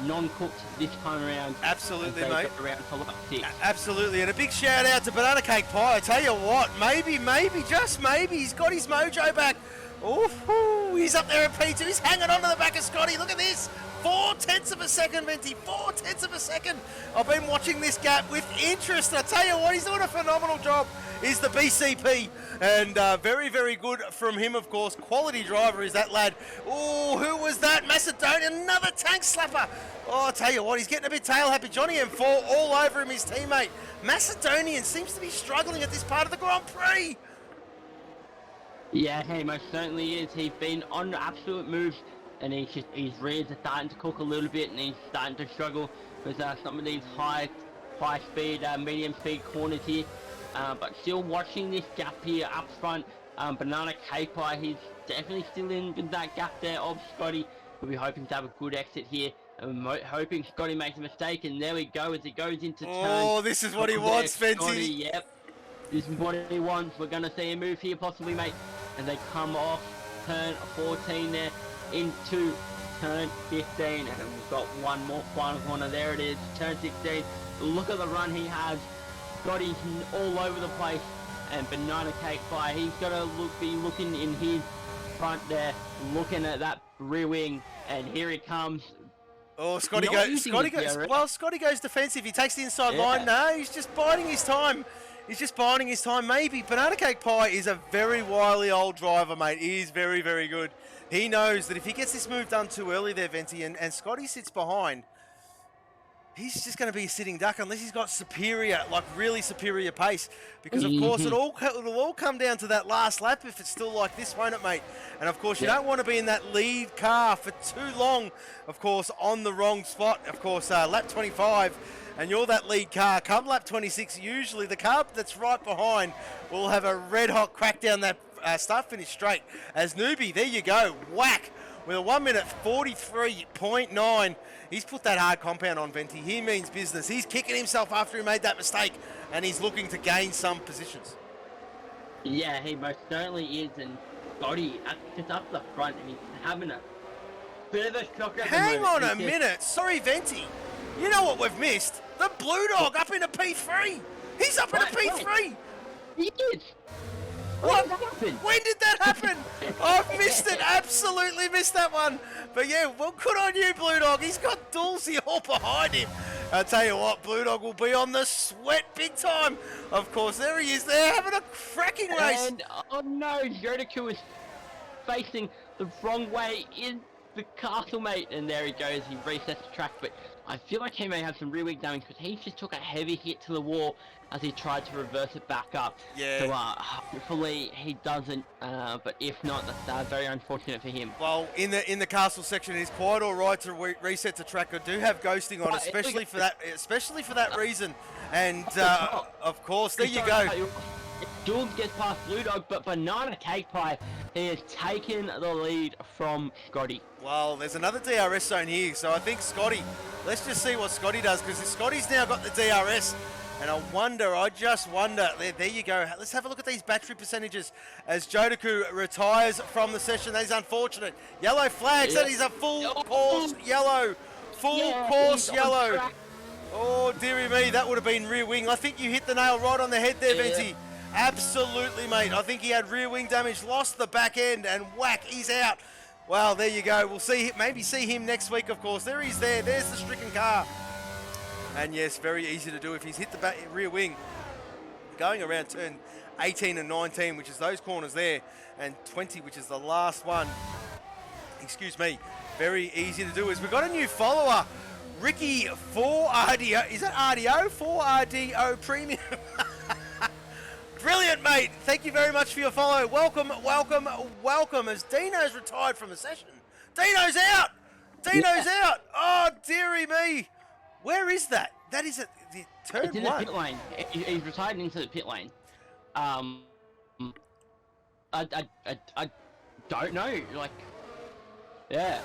non-cooked this time around. Absolutely, mate. Around for lap 6. Absolutely. And a big shout out to Banana Cake Pie. I tell you what, maybe, just maybe, he's got his mojo back. Ooh, he's up there at P2. He's hanging on to the back of Scotty. Look at this. 0.4 of a second, Venti. 0.4 of a second. I've been watching this gap with interest. I tell you what, he's doing a phenomenal job. Is the BCP. And very, very good from him, of course. Quality driver is that lad. Oh, who was that? Macedonia, another tank slapper. Oh, I tell you what, he's getting a bit tail happy. Johnny M4 all over him, his teammate. Macedonian seems to be struggling at this part of the Grand Prix. Yeah, he most certainly is. He's been on absolute moves, and his rears are starting to cook a little bit, and he's starting to struggle with some of these high speed, medium speed corners here. But still watching this gap here up front. Banana K-Pie, he's definitely still in with that gap there of Scotty. We'll be hoping to have a good exit here. And hoping Scotty makes a mistake, and there we go as he goes into turn. Oh, this is what he wants, Fenty. Yep. This is what he wants. We're going to see a move here possibly, mate. And they come off turn 14 there into turn 15. And we've got one more final corner. There it is, turn 16. Look at the run he has. Scotty's all over the place. And Banana Cake Fire, he's got to be looking in his front there, looking at that rear wing. And here he comes. Oh, Scotty goes defensive. He takes the inside line. No, he's just biding his time. Maybe. Banana Cake Pie is a very wily old driver, mate. He is very, very good. He knows that if he gets this move done too early there, Venti, and Scotty sits behind, he's just going to be a sitting duck unless he's got superior, like really superior pace. Because of course it'll all come down to that last lap if it's still like this, won't it, mate? And of course you don't want to be in that lead car for too long, of course, on the wrong spot. Of course, lap 25, and you're that lead car. Come lap 26, usually the car that's right behind will have a red hot crack down that start finish straight. As Newbie, there you go, whack, with a 1 minute 43.9. He's put that hard compound on, Venti. He means business. He's kicking himself after he made that mistake, and he's looking to gain some positions. Yeah, he most certainly is, and Scotty just up the front, and he's having a bit of a shocker. Hang on a minute. Sorry, Venti. You know what we've missed? The Blue Dog up in a P3. He's up in a P3. He is. What? When did that happen? I've missed it. Absolutely missed that one. But yeah, well, good on you, Blue Dog. He's got Dulcie all behind him. I'll tell you what, Blue Dog will be on the sweat big time. Of course, there he is. They're having a cracking race. And, oh no, Jodaku is facing the wrong way in the castle, mate. And there he goes. He resets the track, but I feel like he may have some rear wing damage because he just took a heavy hit to the wall as he tried to reverse it back up. Yeah. So hopefully he doesn't, but if not, that's very unfortunate for him. Well, in the castle section, it's quite all right to reset the track. I do have ghosting on, especially for that reason. And of course, there you go. Jules gets past Blue Dog, but Banana Cake Pie, he has taken the lead from Scotty. Well, there's another DRS zone here, so I think Scotty, let's just see what Scotty does, because Scotty's now got the DRS. And I just wonder, there you go. Let's have a look at these battery percentages as Jodaku retires from the session. That is unfortunate. Yellow flags, that is a full course yellow. Full course yellow. Oh, dearie me, that would have been rear wing. I think you hit the nail right on the head there, Venti. Absolutely, mate. I think he had rear wing damage, lost the back end, and whack, he's out. Well, there you go. We'll maybe see him next week, of course. There he's there. There's the stricken car. And yes, very easy to do if he's hit the rear wing. Going around turn 18 and 19, which is those corners there, and 20, which is the last one. Excuse me. Very easy to do. We've got a new follower, Ricky 4RDO. Is that RDO? 4RDO Premium. Brilliant, mate. Thank you very much for your follow. Welcome, welcome, welcome. As Dino's retired from the session. Dino's out. Dino's out. Oh, dearie me. Where is that? That is at the turn it's in one. The pit lane. He's retired into the pit lane. I don't know. Like, yeah.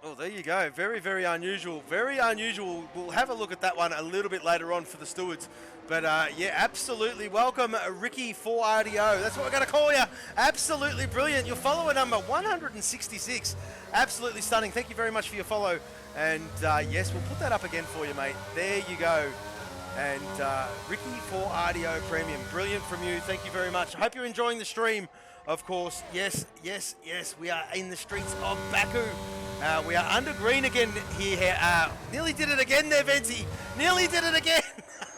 Oh, there you go. Very, very unusual. Very unusual. We'll have a look at that one a little bit later on for the stewards. But yeah, absolutely welcome, Ricky 4RDO. That's what we're going to call you. Absolutely brilliant. Your follower number 166. Absolutely stunning. Thank you very much for your follow. And yes, we'll put that up again for you, mate. There you go. And Ricky 4RDO Premium. Brilliant from you. Thank you very much. I hope you're enjoying the stream. Of course, yes, yes, yes. We are in the streets of Baku. We are under green again here. Nearly did it again there, Venti. Nearly did it again.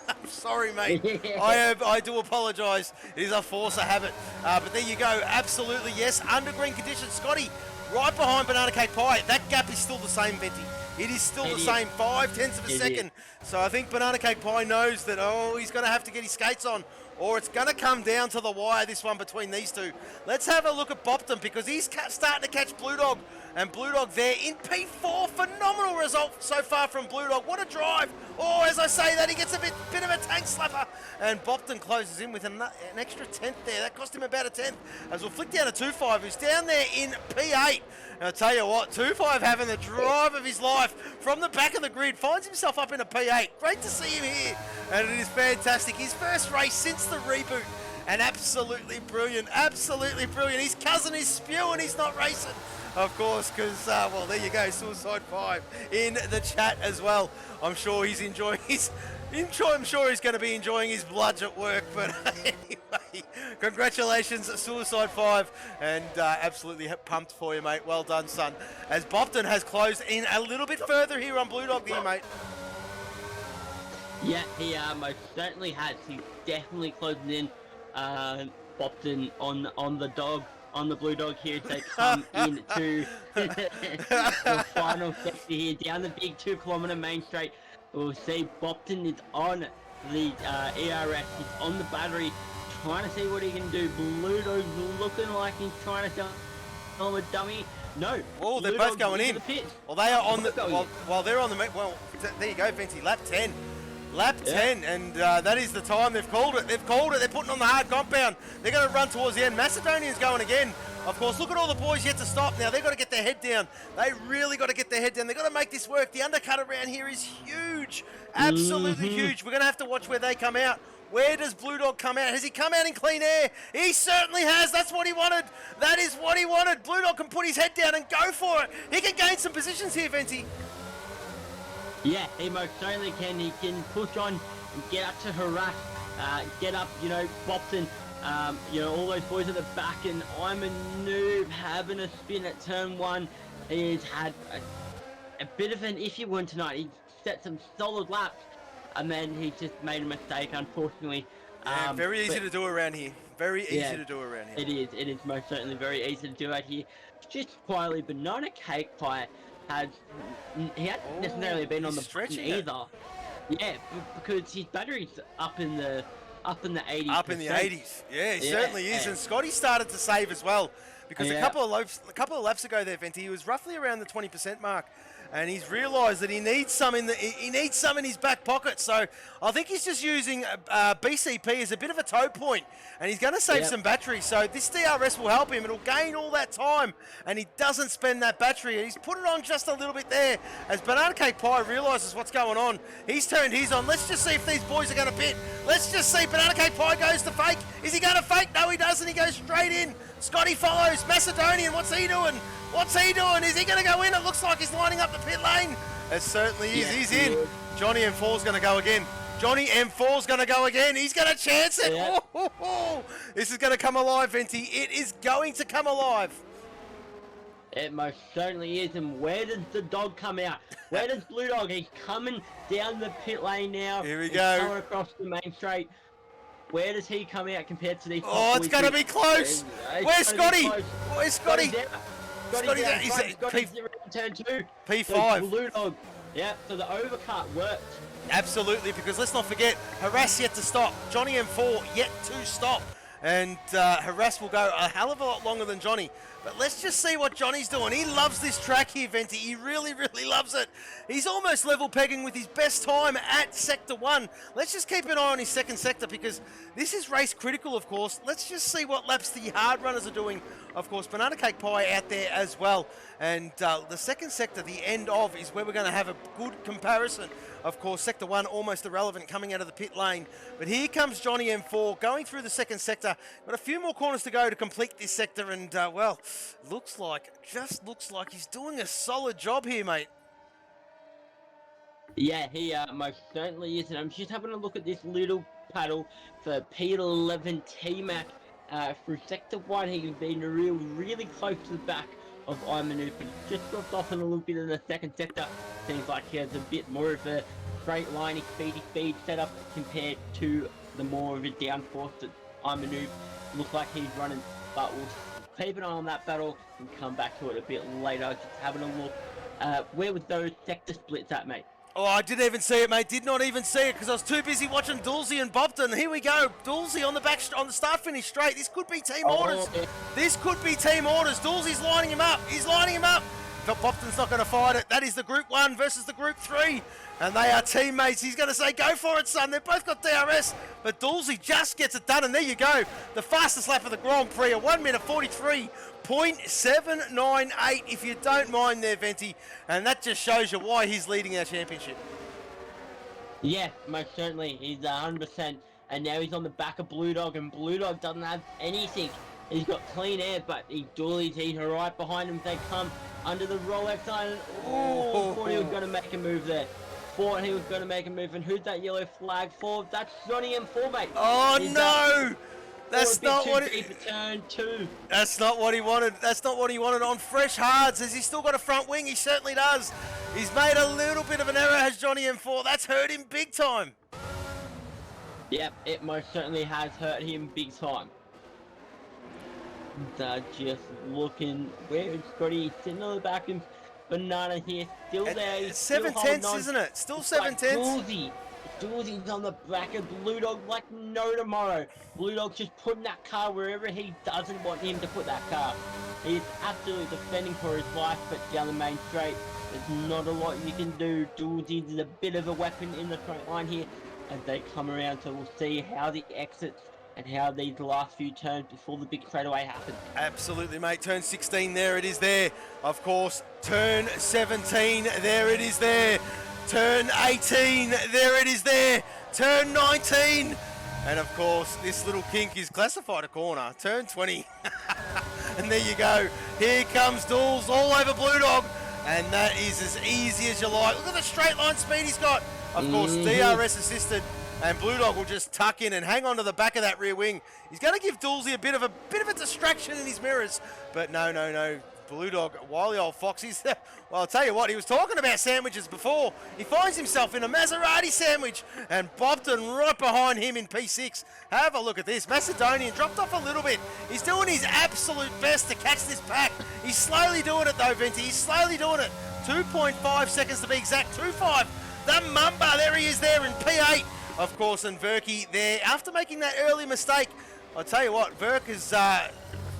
I'm sorry, mate. I do apologise. It is a force of habit. But there you go. Absolutely, yes. Under green conditions. Scotty, right behind Banana Cake Pie. That gap is still the same, Venti. It is still the same, 0.5 of a second. So I think Banana Cake Pie knows that, oh, he's going to have to get his skates on, or it's going to come down to the wire, this one between these two. Let's have a look at Bopton, because he's starting to catch Blue Dog. And Blue Dog there in P4. Phenomenal result so far from Blue Dog. What a drive. Oh, as I say that, he gets a bit of a tank slapper. And Bopton closes in with an extra 10th there. That cost him about a 10th. As we'll flick down to 2.5, who's down there in P8. And I'll tell you what, 2.5 having the drive of his life from the back of the grid. Finds himself up in a P8. Great to see him here. And it is fantastic. His first race since the reboot. And absolutely brilliant. Absolutely brilliant. His cousin is spewing. He's not racing. Of course, because, well, there you go, Suicide 5 in the chat as well. I'm sure he's enjoying his... I'm sure he's going to be enjoying his bludge at work, but anyway, congratulations, Suicide 5, and absolutely pumped for you, mate. Well done, son. As Bopton has closed in a little bit further here on Blue Dog here, mate. Yeah, he most certainly has. He's definitely closing in. Bopton on the dog. On the Blue Dog here to come into the final sector here, down the big 2 kilometre main straight. we'll see Bopton is on the ERS, he's on the battery, trying to see what he can do. Blue Dog's looking like he's trying to sell him a dummy. No. Oh, they're Blue both Dog's going into in. the pit. Well, they are on the. Both going in. Well, they're on the. Well, there you go, Venti. Lap 10. Lap 10, and that is the time. They've called it. They've called it. They're putting on the hard compound. They're going to run towards the end. Macedonian's going again. Of course, look at all the boys yet to stop now. They've got to get their head down. They really got to get their head down. They've got to make this work. The undercut around here is huge. Absolutely huge. We're going to have to watch where they come out. Where does Blue Dog come out? Has he come out in clean air? He certainly has. That's what he wanted. That is what he wanted. Blue Dog can put his head down and go for it. He can gain some positions here, Venti. Yeah, he most certainly can. He can push on and get up to harass, get up, Bopton, all those boys at the back, and I'm a noob having a spin at turn 1. He's had a bit of an issue one tonight. He set some solid laps, and then he just made a mistake, unfortunately. Yeah, very easy to do around here. Very easy to do around here. It is most certainly very easy to do out here. Just quietly, Banana Cake Pie he hadn't necessarily been on the button either. Yeah, because his battery's up in the 80s. Up in the 80s. Yeah, he certainly is. And Scotty started to save as well, because a couple of laps ago there, Venti, he was roughly around the 20% mark. And he's realised that he needs some in his back pocket. So I think he's just using BCP as a bit of a toe point, and he's going to save some battery. So this DRS will help him. It'll gain all that time, and he doesn't spend that battery. And he's put it on just a little bit there as Banana Cake Pie realises what's going on. He's turned his on. Let's just see if these boys are going to pit. Let's just see. Banana Cake Pie goes to fake. Is he going to fake? No, he doesn't. He goes straight in. Scotty follows. Macedonian, what's he doing? What's he doing? Is he going to go in? It looks like he's lining up the pit lane. It certainly is. He's in. Johnny M4's going to go again. Johnny M4's going to go again. He's going to chance it. Yeah. This is going to come alive, Venti. It is going to come alive. It most certainly is. And where does the dog come out? Where does Blue Dog? He's coming down the pit lane now. Here we go. Coming across the main straight. Where does he come out compared to these? Oh, it's going to be close. Where's Scotty? Where's Scotty? Scotty's down. Scotty's around turn 2. P5. So Blue Dog. Yeah, so the overcut worked. Absolutely, because let's not forget, Harass yet to stop. Johnny M4 yet to stop. And Harass will go a hell of a lot longer than Johnny. But let's just see what Johnny's doing. He loves this track here, Venti. He really, really loves it. He's almost level pegging with his best time at Sector 1. Let's just keep an eye on his second sector, because this is race critical, of course. Let's just see what laps the hard runners are doing. Of course, Banana Cake Pie out there as well. And the second sector, the end of, is where we're going to have a good comparison. Of course, Sector 1 almost irrelevant coming out of the pit lane. But here comes Johnny M4 going through the second sector. Got a few more corners to go to complete this sector. And, well, looks like he's doing a solid job here, mate. Yeah, he most certainly is. And I'm just having a look at this little paddle for P11 T-Mac. Through Sector 1, he's been really close to the back of Imanu, but just dropped off in a little bit in the second sector. Seems like he has a bit more of a straight line, speed setup compared to the more of a downforce that Imanu looks like he's running. But we'll keep an eye on that battle and come back to it a bit later. Just having a look. Where was those sector splits at, mate? Oh, I didn't even see it, mate. Did not even see it because I was too busy watching Dulcie and Bopton. Here we go. Dulcie on the start-finish straight. This could be team orders. Yeah. This could be team orders. Dulcie's lining him up. He's lining him up. But Bopton's not going to fight it. That is the Group 1 versus the Group 3. And they are teammates. He's going to say, go for it, son. They've both got DRS. But Dulcie just gets it done. And there you go. The fastest lap of the Grand Prix. A 1 minute 43.798, if you don't mind there, Venti. And that just shows you why he's leading our championship. Yeah, most certainly. He's 100%. And now he's on the back of Blue Dog. And Blue Dog doesn't have anything. He's got clean air, but he dualies. He's right behind him. They come under the Rolex line. Oh, thought he was going to make a move there. And who's that yellow flag for? That's Johnny M4, mate. Oh, no! That's not what he... Turn 2. That's not what he wanted. That's not what he wanted on fresh hards. Has he still got a front wing? He certainly does. He's made a little bit of an error, has Johnny M4. That's hurt him big time. Yep, it most certainly has hurt him big time. Just looking where Scotty sitting on the back and Banana here, still there. He's still 7 holding tenths, on. isn't it? Still It's 7 like tenths. Dawsey's on the back of Blue Dog like no tomorrow. Blue Dog's just putting that car wherever he doesn't want him to put that car. He's absolutely defending for his life, but down the main straight, there's not a lot you can do. Dawsey is a bit of a weapon in the front line here as they come around, so we'll see how the exits and how these last few turns before the big straightaway happen. Absolutely, mate. Turn 16, there it is there. Of course, turn 17, there it is there. Turn 18, there it is there. Turn 19. And of course, this little kink is classified a corner. Turn 20. And there you go. Here comes Dools all over Blue Dog. And that is as easy as you like. Look at the straight line speed he's got. Of course, DRS assisted. And Blue Dog will just tuck in and hang on to the back of that rear wing. He's going to give Doolsey a bit of a distraction in his mirrors. But no. Blue Dog, wily old fox. Well, I'll tell you what, he was talking about sandwiches before. He finds himself in a Maserati sandwich, and Bobden right behind him in P6. Have a look at this. Macedonian dropped off a little bit. He's doing his absolute best to catch this pack. He's slowly doing it though, Venti. He's slowly doing it. 2.5 seconds to be exact. 2.5. The Mamba, there he is there in P8. Of course, and Verke there, after making that early mistake, I'll tell you what, Verke has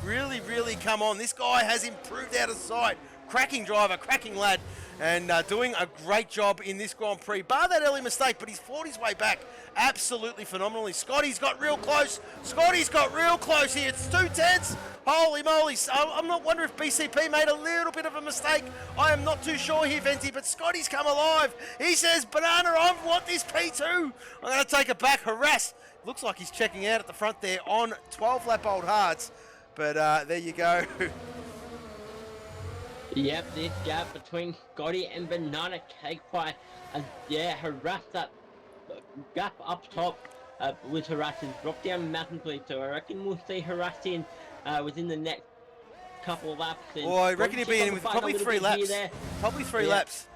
really come on. This guy has improved out of sight. Cracking driver, cracking lad, and doing a great job in this Grand Prix. Bar that early mistake, but he's fought his way back absolutely phenomenally. Scotty's got real close. Here. It's 2 tenths. Holy moly. I'm not wondering if BCP made a little bit of a mistake. I am not too sure here, Venti, but Scotty's come alive. He says, Banana, I want this P2. I'm going to take it back. Harass. Looks like he's checking out at the front there on 12-lap old hards. But there you go. Yep, this gap between Scotty and Banana Cake Pie. Harass that gap up top with Harass has dropped down massively. So I reckon we'll see Harass in within the next couple of laps. Oh, I reckon he'll be in with probably 3 laps. Probably 3 laps.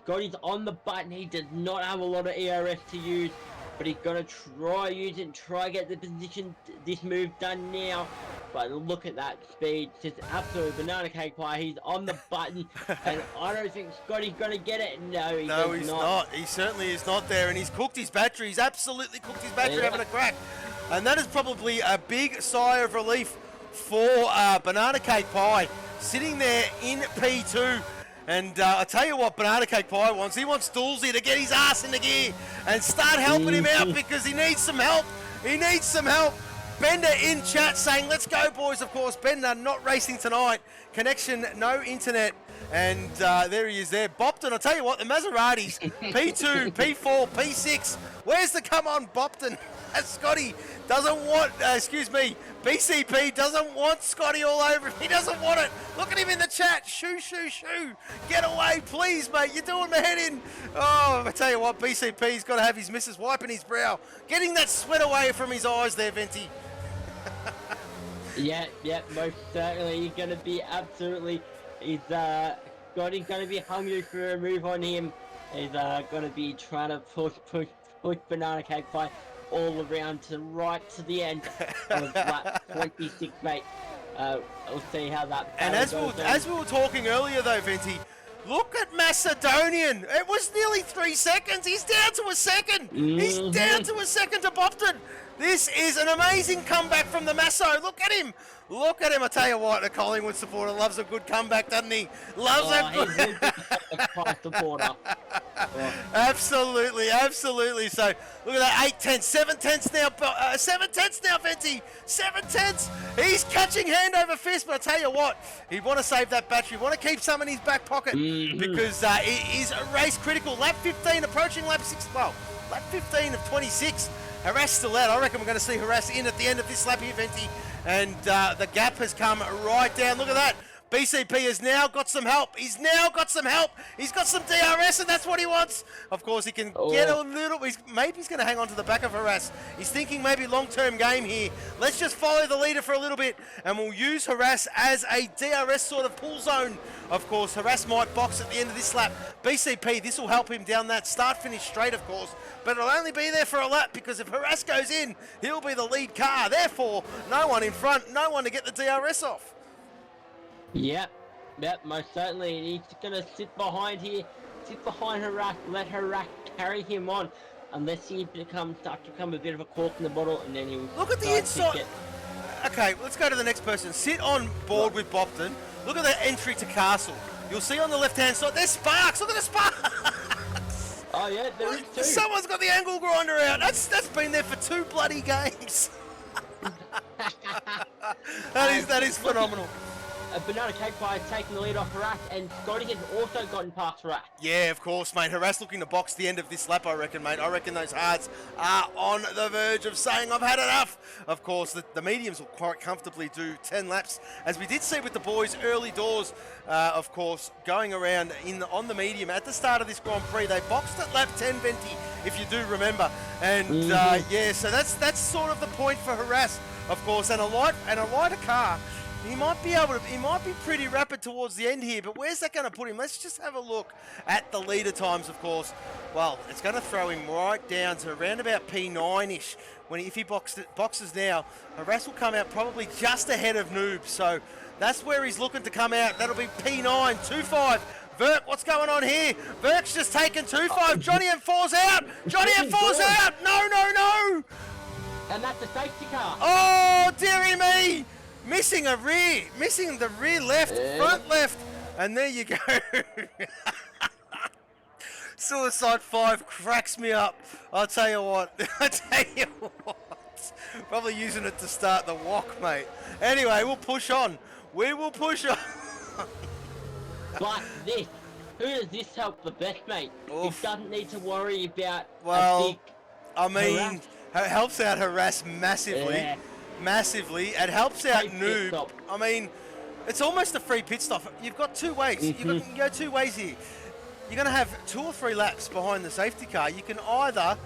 Scotty's on the button. He does not have a lot of ERS to use, but he's going to try use it and try get the position, this move done now. But look at that speed, just absolute Banana Cake Pie. He's on the button, and I don't think Scotty's going to get it. No, he's not. He certainly is not there, and he's cooked his battery. He's absolutely cooked his battery, having a crack. And that is probably a big sigh of relief for Banana Cake Pie, sitting there in P2. And I tell you what Banana Cake Pie wants. He wants Doolsey to get his ass into gear and start helping him out because he needs some help. Bender in chat saying, let's go, boys. Of course, Bender not racing tonight. Connection, no internet. And there he is there. Bopton, I'll tell you what, the Maseratis, P2, P4, P6. Where's the come on, Bopton? Scotty doesn't want, BCP doesn't want Scotty all over him. He doesn't want it. Look at him in the chat. Shoo. Get away, please, mate. You're doing my head in. Oh, I tell you what, BCP's got to have his missus wiping his brow. Getting that sweat away from his eyes there, Venti. Yeah, most certainly. He's going to be Scotty's going to be hungry for a move on him. He's going to be trying to push Banana Cake Pie all around to right to the end of lap 26, mate. We'll see how that. And as we were talking earlier, though, Venti, look at Macedonian. It was nearly 3 seconds. He's down to a second. He's down to a second to Bopton. This is an amazing comeback from the Masso. Look at him. I tell you what, a Collingwood supporter loves a good comeback, doesn't he? Loves a good supporter. Absolutely. So look at that, 8 tenths, 7 tenths now, 7 tenths now, Venti. 7 tenths. He's catching hand over fist, but I tell you what, he'd want to save that battery. Want to keep some in his back pocket because it is race critical. Lap 15, approaching lap 6. Well, lap 15 of 26. Harass still out. I reckon we're going to see Harass in at the end of this lap here, Venti. And the gap has come right down. Look at that. BCP has now got some help. He's got some DRS, and that's what he wants. Of course, he can get a little. Maybe he's going to hang on to the back of Harass. He's thinking maybe long-term game here. Let's just follow the leader for a little bit, and we'll use Harass as a DRS sort of pull zone. Of course, Harass might box at the end of this lap. BCP, this will help him down that start-finish straight, of course. But it'll only be there for a lap because if Harass goes in, he'll be the lead car. Therefore, no one in front, no one to get the DRS off. Yep. Yep, most certainly. And he's gonna sit behind here, sit behind Harak, let Harak carry him on, unless he start to become a bit of a cork in the bottle, and then he'll Look at the inside. Okay, let's go to the next person. Sit on board with Bopton. Look at the entry to Castle. You'll see on the left-hand side, there's Sparks. Look at the Sparks. Oh yeah, there is too. Someone's got the angle grinder out. That's been there for 2 bloody games. that is phenomenal. Banana Cake Pie has taken the lead off Harak, and Scotty has also gotten past Harak. Yeah, of course, mate. Harass looking to box the end of this lap, I reckon, mate. I reckon those hards are on the verge of saying, I've had enough. Of course, the mediums will quite comfortably do 10 laps, as we did see with the boys early doors, of course, going around on the medium. At the start of this Grand Prix, they boxed at lap 10, Venti, if you do remember. And, yeah, so that's sort of the point for Harass, of course, and a lighter car. He might be pretty rapid towards the end here, but where's that going to put him? Let's just have a look at the leader times, of course. Well, it's going to throw him right down to around about P9-ish. If he boxes now, Harass will come out probably just ahead of Noob. So that's where he's looking to come out. That'll be P9, 2.5. Verk, what's going on here? Verk's just taken 2.5. Johnny M4's out. Johnny M4's out. No. And that's a safety car. Oh, dearie me. Missing the rear left, front left, and there you go. Suicide 5 cracks me up. I'll tell you what. Probably using it to start the walk, mate. Anyway, we'll push on. We will push on. But who does this help the best, mate? Oof. He doesn't need to worry about Well, a big I mean, Harass. it helps out Harass massively. Yeah. Massively. It helps out Free pit Noob. stop. I mean, it's almost a free pit stop. You've got 2 ways. You can go 2 ways here. You're going to have 2 or 3 laps behind the safety car. You can either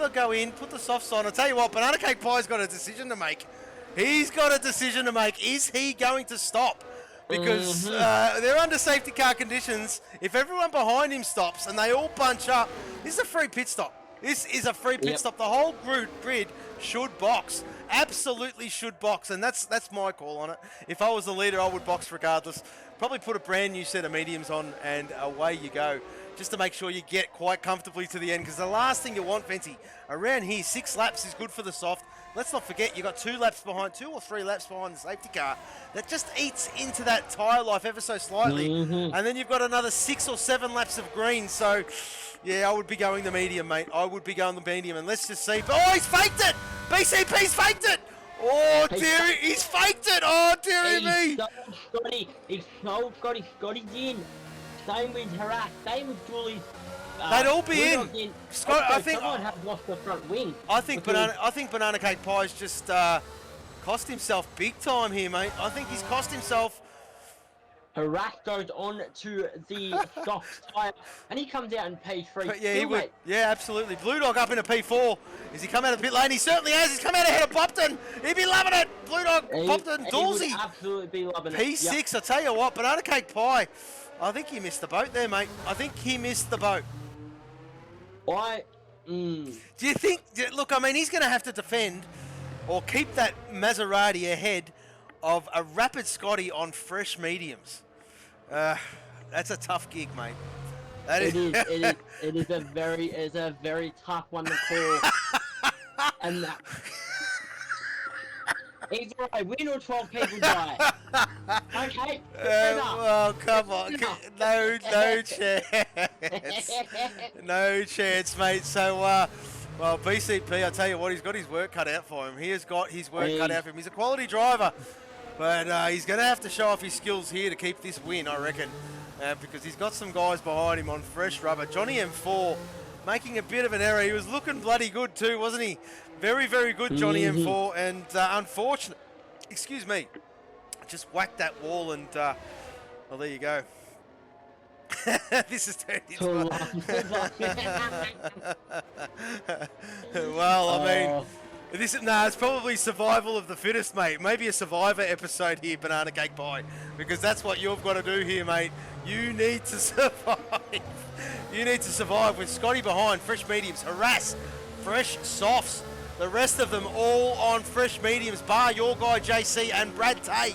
go in, put the softs on. I'll tell you what, Banana Cake Pie's got a decision to make. He's got a decision to make. Is he going to stop? Because they're under safety car conditions. If everyone behind him stops and they all bunch up, this is a free pit stop. This is a free pit stop. The whole grid should box. Absolutely should box, and that's my call on it. If I was the leader, I would box regardless. Probably put a brand new set of mediums on, and away you go, just to make sure you get quite comfortably to the end. Because the last thing you want, Venti, around here, 6 laps is good for the soft. Let's not forget, you got 2 or 3 laps behind the safety car. That just eats into that tyre life ever so slightly. And then you've got another 6 or 7 laps of green. So, yeah, I would be going the medium, mate. I would be going the medium. And let's just see. Oh, he's faked it! BCP's faked it! Oh, dearie, he's faked it! Oh, dearie me! He's sold Scotty. Scotty's in. Same with Harak. Same with Julie's. They'd all be in. Scott, I think someone has lost the front wing. I think Banana Cake Pie's just cost himself big time here, mate. I think he's cost himself. Harak goes on to the soft tyre, and he comes out in P3. But yeah, he would. Yeah, absolutely. Blue Dog up in a P4. Has he come out of the pit lane? He certainly has. He's come out ahead of Bopton. He'd be loving it. Blue Dog, Bopton, Dawsey. He would absolutely be loving it. P6. Yep. I tell you what, Banana Cake Pie. I think he missed the boat there, mate. I think he missed the boat. Do you think? Look, I mean, he's going to have to defend or keep that Maserati ahead of a rapid Scotty on fresh mediums. That's a tough gig, mate. It is a very tough one to call. And either I win or 12 people die. Okay. Well, come on. No chance. No chance, mate. So, well, BCP, I tell you what, he's got his work cut out for him. He has got his work cut out for him. He's a quality driver. But he's going to have to show off his skills here to keep this win, I reckon. Because he's got some guys behind him on fresh rubber. Johnny M4 making a bit of an error. He was looking bloody good too, wasn't he? Very, very good, Johnny M4. And unfortunate, excuse me, just whacked that wall and, well, there you go. This is turned into well, I mean... it's probably survival of the fittest, mate. Maybe a Survivor episode here, Banana Cake Pie, because that's what you've got to do here, mate. You need to survive. You need to survive with Scotty behind, fresh mediums, Harass, fresh softs. The rest of them all on fresh mediums, bar your guy JC and Brad Tay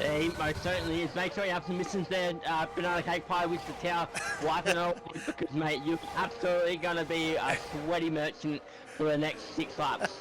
He most certainly is. Make sure you have some missions there. Banana Cake Pie with the towel, wiping it all because, mate, you're absolutely going to be a sweaty merchant for the next 6 laps.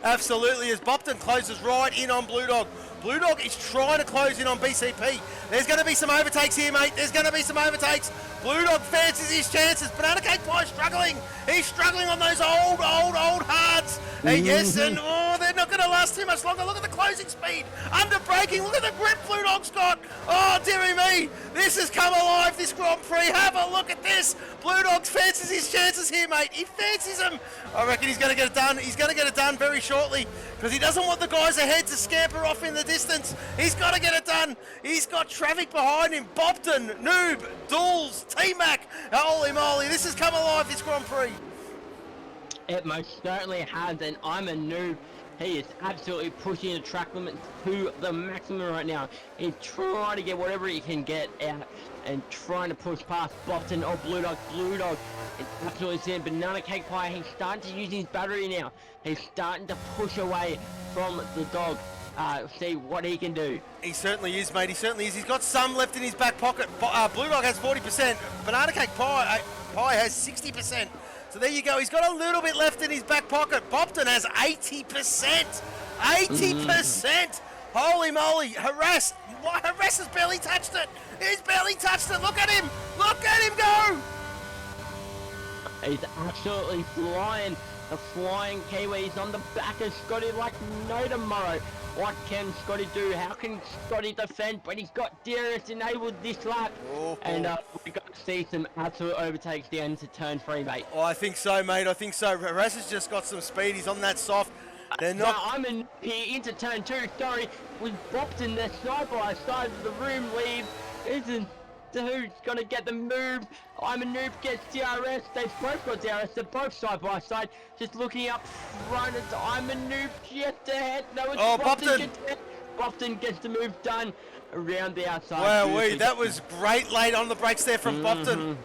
Absolutely, as Bopton closes right in on Blue Dog. Blue Dog is trying to close in on BCP. There's going to be some overtakes here, mate. There's going to be some overtakes. Blue Dog fancies his chances. Banana Cake Pie struggling. He's struggling on those old hards. Yes, and they're not going to last too much longer. Look at the closing speed. Under braking. Look at the grip Blue Dog's got. Oh, dearie me. This has come alive, this Grand Prix. Have a look at this. Blue Dog fancies his chances here, mate. He fancies them. I reckon he's going to get it done. He's going to get it done very shortly because he doesn't want the guys ahead to scamper off in the distance. He's got to get it done. He's got traffic behind him. Bopton, Noob, Dools, T-Mac. Holy moly, this has come alive, this Grand Prix. It most certainly has, and I'm a noob. He is absolutely pushing the track limit to the maximum right now. He's trying to get whatever he can get out and trying to push past Bopton or Blue Dog. Blue Dog is absolutely seeing Banana Cake Pie. He's starting to use his battery now. He's starting to push away from the dog. See what he can do. He certainly is, mate. He certainly is. He's got some left in his back pocket. Blue Dog has 40%. Banana Cake Pie has 60%. So there you go. He's got a little bit left in his back pocket. Bopton has 80%. 80%. Holy moly. Harass has barely touched it. He's barely touched it. Look at him. Look at him go. He's absolutely flying. The flying Kiwis on the back of Scotty like no tomorrow. What can Scotty do? How can Scotty defend? But he's got DRS enabled this lap. And we've got to see some absolute overtakes down to turn 3, mate. Oh, I think so, mate. I think so. Harass has just got some speed. He's on that soft. They're not... No, I'm in here into turn 2. Sorry. With Bopton there side by side of the room leave. Isn't who's gonna get the move? I'm a noob gets DRS. They've both got DRS. They're both side by side. Just looking up front. It's I'm a noob just ahead. No, it's Bopton. Bopton gets the move done around the outside. Wow, that was great late on the brakes there from Bopton.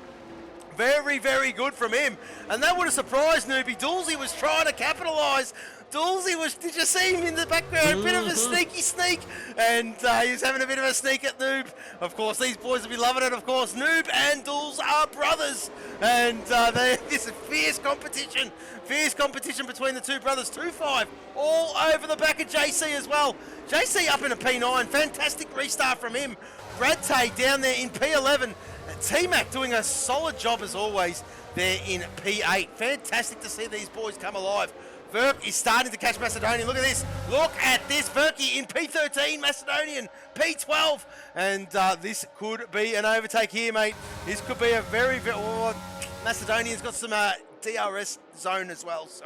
Very, very good from him. And that would have surprised Newbie. Doolsey was trying to capitalise. Doolsey was, did you see him in the background? A bit of a sneaky sneak. And he was having a bit of a sneak at Noob. Of course, these boys will be loving it, of course. Noob and Dools are brothers. And this is fierce competition. Fierce competition between the two brothers. 2-5 all over the back of JC as well. JC up in a P9. Fantastic restart from him. Brad Tay down there in P11. T-Mac doing a solid job as always there in P8. Fantastic to see these boys come alive. Verk is starting to catch Macedonian. Look at this. Look at this. Verky in P13. Macedonian P12. And this could be an overtake here, mate. This could be a very, very... Oh, Macedonian's got some DRS zone as well. So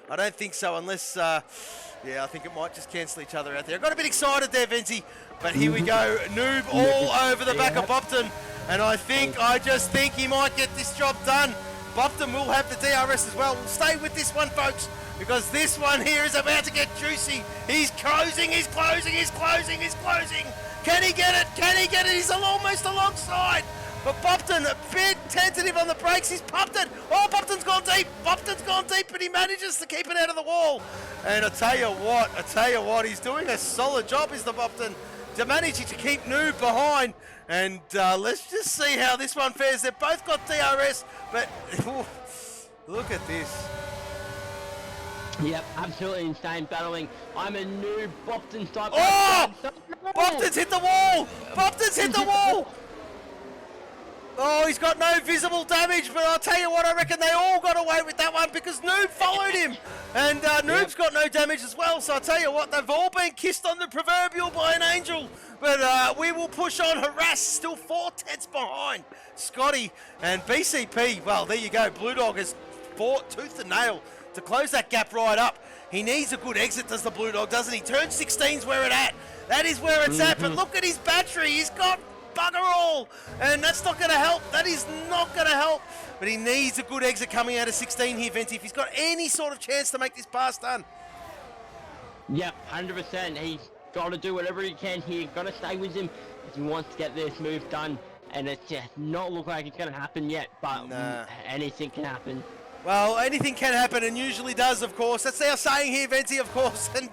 I don't think so unless... yeah, I think it might just cancel each other out there. I got a bit excited there, Vinci. But here we go. Noob all over the back of Bopton. And I just think he might get this job done. Bopton will have the DRS as well. We'll stay with this one, folks, because this one here is about to get juicy. He's closing, he's closing, he's closing, he's closing. Can he get it? Can he get it? He's almost alongside. But Bopton, a bit tentative on the brakes. He's popped it. Oh, Bopton's gone deep. Bopton's gone deep, but he manages to keep it out of the wall. And I tell you what, he's doing a solid job, is the Bopton, to manage to keep Noob behind. And let's just see how this one fares. They've both got DRS, but look at this. Yep, absolutely insane battling. I'm a noob. Bopton's type. Oh! Bopton's hit the wall! Bopton's hit the wall! Oh, he's got no visible damage, but I'll tell you what, I reckon they all got away with that one because Noob followed him. And Noob's got no damage as well, so I'll tell you what, they've all been kissed on the proverbial by an angel. But we will push on. Harass still 4/10 behind Scotty and BCP. Well, there you go. Blue Dog has fought tooth and nail to close that gap right up. He needs a good exit, does the Blue Dog, doesn't he? Turn 16's where it's at. That is where it's at, but look at his battery. He's got bugger all, and that's not going to help. That is not going to help. But he needs a good exit coming out of 16 here, Venti, if he's got any sort of chance to make this pass done. Yep, 100%. He's got to do whatever he can here. Got to stay with him if he wants to get this move done. And it's just not look like it's going to happen yet, but anything can happen. Well, anything can happen, and usually does, of course. That's our saying here, Venti, of course. And,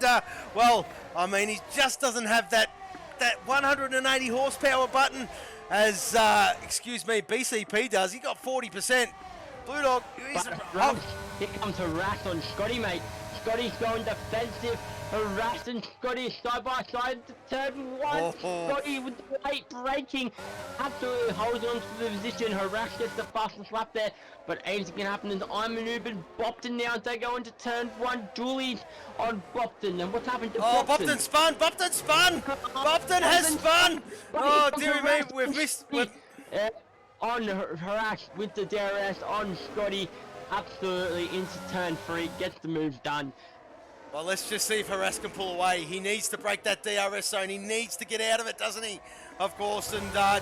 well, I mean, he just doesn't have that that 180 horsepower button as, BCP does. He got 40%. Blue Dog, he's Here comes Harass on Scotty, mate. Scotty's going defensive. Harass and Scotty side by side to turn one. Scotty with the late braking. Absolutely holds on to the position. Harass gets the fastest lap there. But anything can happen as I'm maneuvered. Bopton now as they go into turn one. Dooley's on Bopton. And what's happened to Bopton? Bopton spun! Bopton spun! Bopton has spun! Oh, dear me, we've missed... On Harass with the DRS on Scotty. Absolutely into turn 3. Gets the move done. Well, let's just see if Harass can pull away. He needs to break that DRS zone. He needs to get out of it, doesn't he? Of course, and there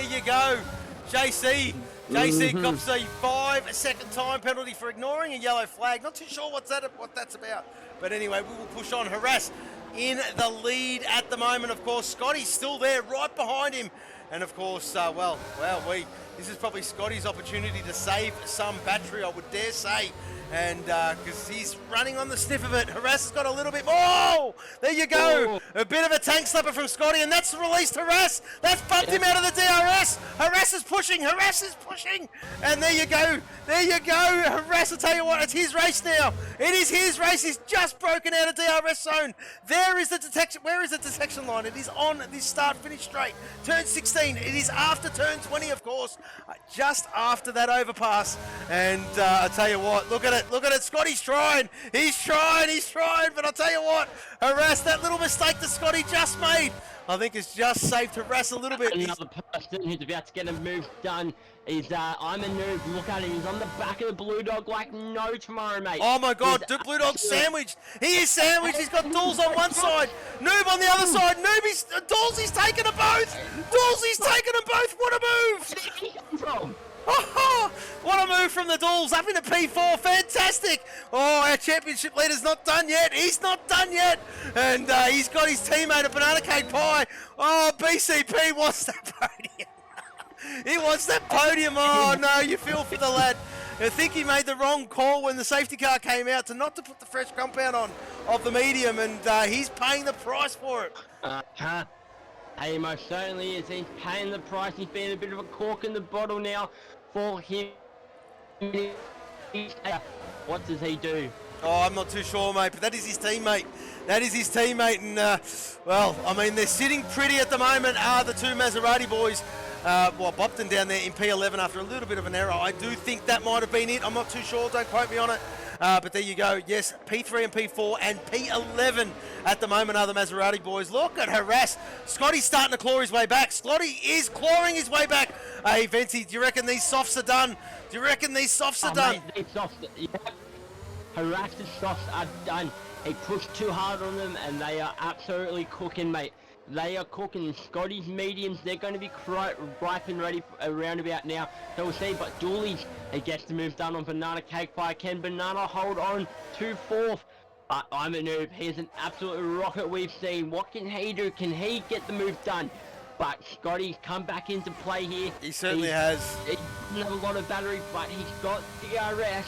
you go. JC cops a 5-second time penalty for ignoring a yellow flag. Not too sure what that's about. But anyway, we will push on. Harass in the lead at the moment, of course. Scotty's still there, right behind him. And of course, this is probably Scotty's opportunity to save some battery, I would dare say. And because he's running on the sniff of it. Harass has got a little bit more. Oh, there you go. A bit of a tank slapper from Scotty, and that's released Harass. That's bumped him out of the DRS. Harass is pushing. And there you go. Harass, I'll tell you what, it's his race now. It is his race. He's just broken out of DRS zone. There is the detection. Where is the detection line? It is on this start-finish straight. Turn 16. It is after turn 20, of course. Just after that overpass. And I'll tell you what, look at it. Scotty's trying. He's trying. But I'll tell you what, Harass, that little mistake that Scotty just made, I think it's just saved Harass a little bit. Another person who's about to get a move done is I'm a noob. Look at him. He's on the back of the Blue Dog like no tomorrow, mate. Oh my God, Blue Dog's sandwiched. He is sandwiched. He's got Dools on one side, Noob on the other side. Doolsy's taking them both. What a move! Where did he come from? Oh, what a move from the Dools, up into P4, fantastic! Oh, our championship leader's not done yet, he's not done yet! And he's got his teammate a banana cake pie. Oh, BCP wants that podium. He wants that podium, oh no, you feel for the lad. I think he made the wrong call when the safety car came out not to put the fresh compound on of the medium, and he's paying the price for it. He most certainly is. He's paying the price. He's been a bit of a cork in the bottle now for him. What does he do? Oh, I'm not too sure, mate, but that is his teammate. And, they're sitting pretty at the moment, the two Maserati boys. Bopton down there in P11 after a little bit of an error. I do think that might have been it. I'm not too sure. Don't quote me on it. But there you go. Yes, P3 and P4 and P11 at the moment are the Maserati boys. Look at Harass. Scotty's starting to claw his way back. Scotty is clawing his way back. Hey, Venti, do you reckon these softs are done? Mate, these softs, yeah. Harass's softs are done. He pushed too hard on them and they are absolutely cooking, mate. They are cooking. Scotty's mediums, they're going to be ripe and ready around about now. So we'll see, but Dooley's, he gets the move done on Banana Cake Pie. Can Banana hold on to fourth? I'm a noob. He's an absolute rocket we've seen. What can he do? Can he get the move done? But Scotty's come back into play here. He certainly has. He doesn't have a lot of battery, but he's got DRS.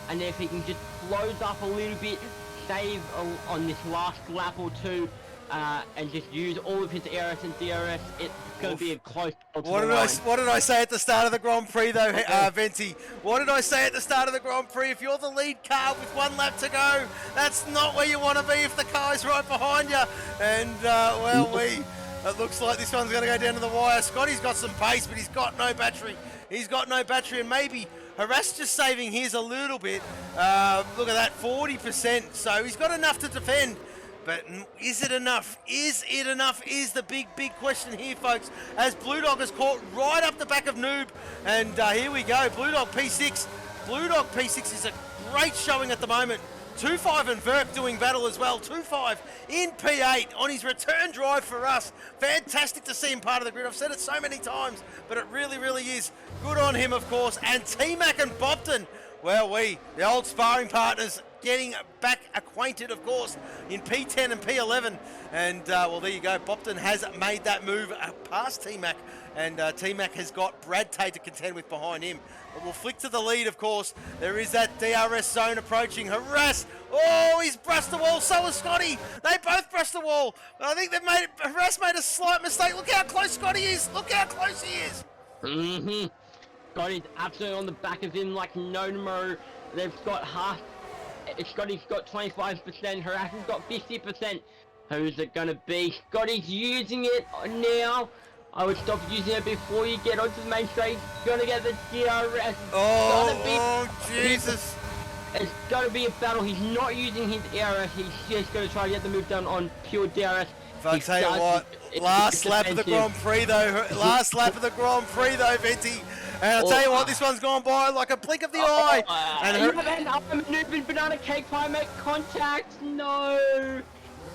And if he can just close up a little bit, save on this last lap or two, and just use all of his ARS and DRS, it's going to be a close. What did I say at the start of the Grand Prix though, Venti? What did I say at the start of the Grand Prix? If you're the lead car with 1 lap to go, that's not where you want to be if the car's right behind you. And it looks like this one's going to go down to the wire. Scotty's got some pace, but he's got no battery. And maybe Harass just saving his a little bit. Look at that, 40%. So he's got enough to defend. But is it enough? Is the big question here, folks. As Blue Dog is caught right up the back of Noob. And here we go, Blue Dog P6. Blue Dog P6 is a great showing at the moment. 2-5 and Verk doing battle as well. 2-5 in P8 on his return drive for us. Fantastic to see him part of the grid. I've said it so many times, but it really, really is. Good on him, of course. And T-Mac and Bopton, the old sparring partners, getting back acquainted, of course, in P10 and P11. And, there you go. Bopton has made that move past T-Mac. And T-Mac has got Brad Tate to contend with behind him. But we'll flick to the lead, of course. There is that DRS zone approaching. Harass Oh, he's brushed the wall. So has Scotty. They both brushed the wall. I think Harass made a slight mistake. Look how close Scotty is. Look how close he is. Mm-hmm. Scotty's absolutely on the back of him like no tomorrow. They've got half. Scotty's got 25%. Harass has got 50%. Who's it gonna be? Scotty's using it now. I would stop using it before you get onto the main straight. Gonna get the DRS. Oh, Jesus. It's gotta be a battle. He's not using his DRS. He's just gonna try to get the move done on pure DRS. If I tell you what, last lap of the Grand Prix though, last lap of the Grand Prix though, Venti. And I'll tell you what, this one's gone by like a blink of the eye. And maneuvering banana cake pie make contact. No.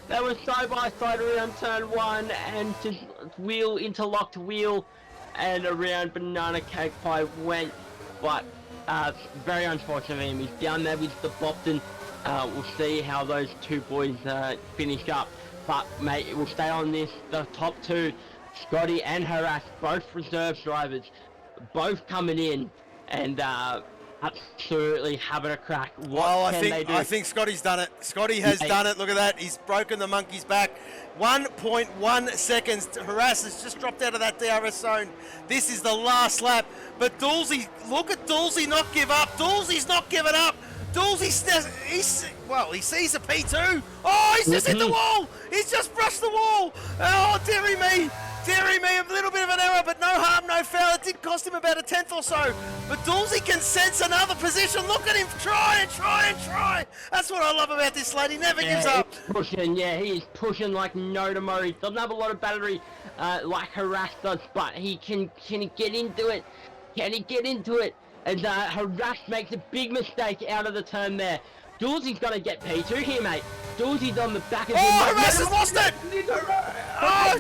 That was side by side around turn 1 and just wheel interlocked wheel and around banana cake pie went, but very unfortunate for him. He's down there with the Boston. We'll see how those two boys finish up. But mate, we'll stay on this. The top two, Scotty and Harass, both reserve drivers, both coming in and absolutely having a crack. What can they do? I think Scotty's done it. Scotty has done it. Look at that. He's broken the monkey's back. 1.1 seconds. Harass has just dropped out of that DRS zone. This is the last lap. But Dulzy, look at Dulzy not give up. Dulzy's not giving up. Dulzy, he sees a P2. Oh, he's just hit the wall. He's just brushed the wall. Oh, dearie me. Dearie me, a little bit of an error, but no harm, no foul. It did cost him about a tenth or so. But Dulzy can sense another position. Look at him try and try and try. That's what I love about this lad. He never gives up. Pushing, he is pushing like no tomorrow. He doesn't have a lot of battery like Harass does, but he can he get into it? Can he get into it? And Harass makes a big mistake out of the turn there. Dulzy's gonna get P2 here, mate. Dulzy's on the back of him. Oh, Harass has lost it! Oh!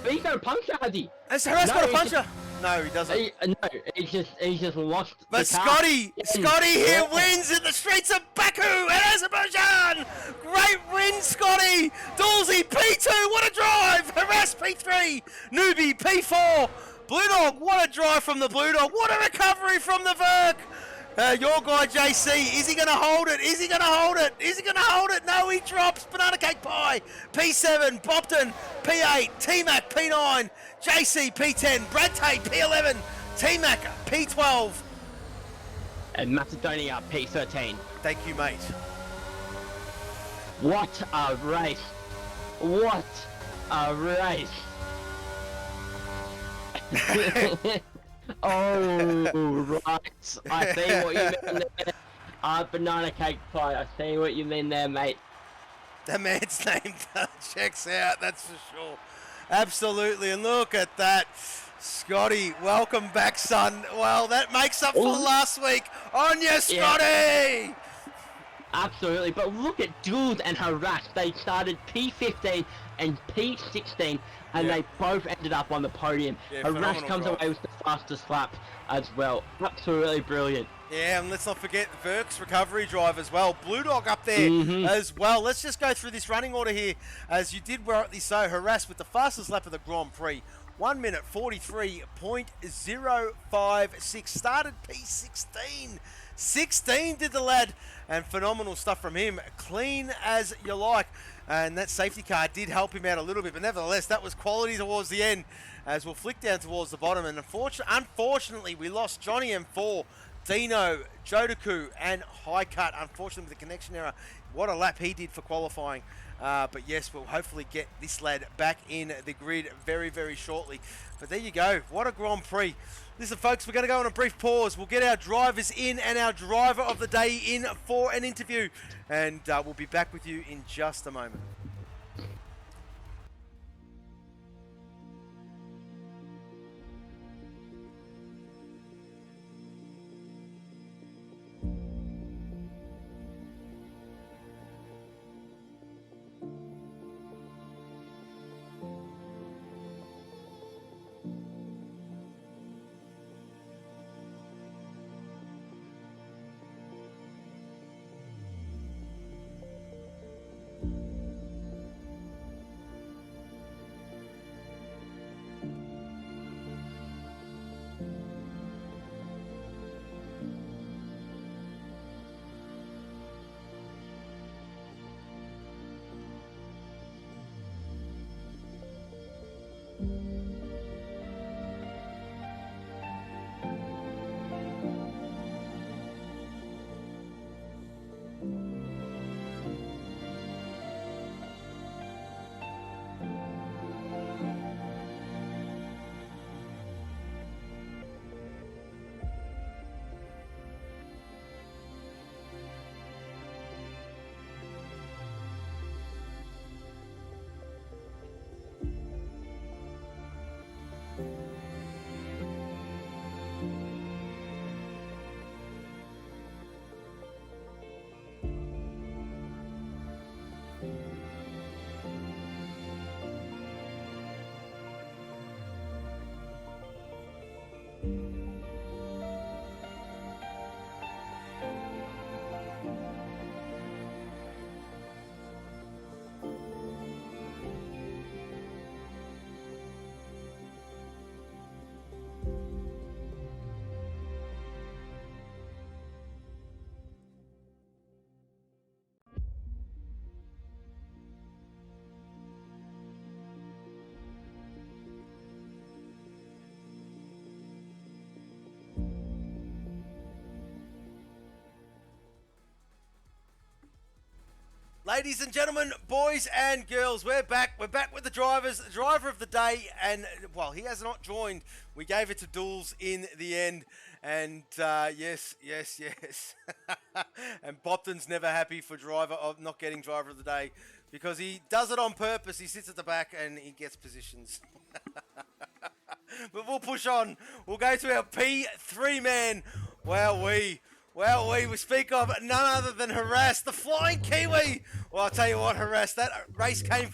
He's gonna puncture, has he? Has Harass got a puncher? No, he doesn't. No, he's just lost. But Scotty here wins in the streets of Baku and Azerbaijan. Great win, Scotty. Dulzy P2, what a drive. Harass P3, Newbie P4. Blue Dog, what a drive from the Blue Dog. What a recovery from the Verk. Your guy JC, is he going to hold it? Is he going to hold it? Is he going to hold it? No, he drops. Banana Cake Pie, P7, Bopton, P8, T-Mac, P9, JC, P10, Brad Tate, P11, T-Mac, P12. And Macedonia, P13. Thank you, mate. What a race. What a race. Oh, right. I see what you mean there. Banana Cake Pie, I see what you mean there, mate. The man's name checks out, that's for sure. Absolutely, and look at that. Scotty, welcome back, son. Well, that makes up for last week. On you, Scotty! Yeah. Absolutely, but look at Jules and Harass. They started P15 and P16, and they both ended up on the podium. Harass comes away with the fastest lap as well. Absolutely brilliant. Yeah, and let's not forget Verk's recovery drive as well. Blue Dog up there as well. Let's just go through this running order here, as you did rightly so. Harass with the fastest lap of the Grand Prix. 1 minute 43.056. Started P16. 16 did the lad, and phenomenal stuff from him. Clean as you like. And that safety car did help him out a little bit, but nevertheless, that was quality towards the end, as we'll flick down towards the bottom. And unfortunately, we lost Johnny M4, Dino, Jodoku, and High Cut, unfortunately with the connection error. What a lap he did for qualifying. But yes, we'll hopefully get this lad back in the grid very, very shortly. But there you go. What a Grand Prix. Listen, folks, we're going to go on a brief pause. We'll get our drivers in and our driver of the day in for an interview. And we'll be back with you in just a moment. Ladies and gentlemen, boys and girls, we're back. We're back with the drivers. The driver of the day, and, well, he has not joined. We gave it to Dools in the end. And, yes. And Bopton's never happy for driver of not getting driver of the day because he does it on purpose. He sits at the back and he gets positions. But we'll push on. We'll go to our P3 man. We speak of none other than Harass, the Flying Kiwi. Well, I'll tell you what, Harass, that race came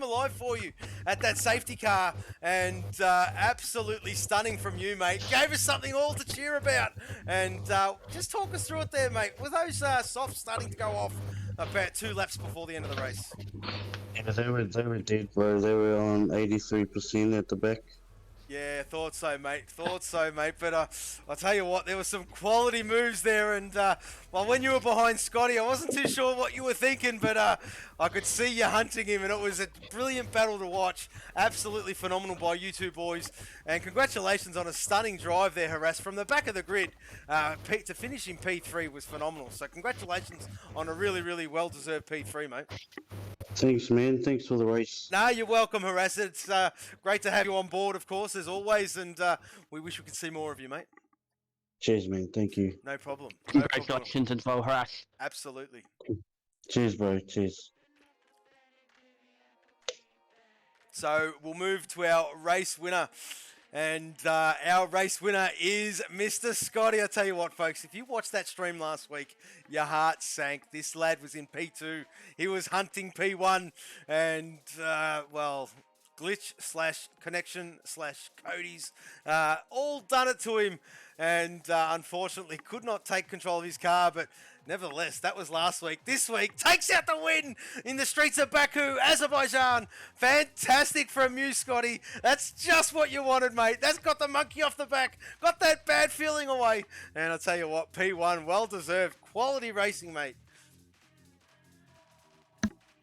alive for you at that safety car, and absolutely stunning from you, mate. Gave us something all to cheer about, and just talk us through it there, mate. Were those softs starting to go off about 2 laps before the end of the race? Yeah, they were dead, bro. They were on 83% at the back. Yeah, thought so, mate. But I'll tell you what, there were some quality moves there. And, well, when you were behind Scotty, I wasn't too sure what you were thinking, but I could see you hunting him, and it was a brilliant battle to watch. Absolutely phenomenal by you two boys. And congratulations on a stunning drive there, Harass. From the back of the grid, to finish in P3 was phenomenal. So congratulations on a really, really well-deserved P3, mate. Thanks, man. Thanks for the race. No, you're welcome, Harass. It's great to have you on board, of course, as always, and we wish we could see more of you, mate. Cheers, man. Thank you. No problem. Congratulations as well, Harass. Absolutely. Cheers, bro. Cheers. So we'll move to our race winner. And our race winner is Mr. Scotty. I tell you what, folks, if you watched that stream last week, your heart sank. This lad was in P2. He was hunting P1. And, well, glitch / connection / Cody's all done it to him. And unfortunately could not take control of his car. But nevertheless, that was last week. This week takes out the win in the streets of Baku, Azerbaijan. Fantastic from you, Scotty. That's just what you wanted, mate. That's got the monkey off the back. Got that bad feeling away. And I'll tell you what, P1, well-deserved. Quality racing, mate.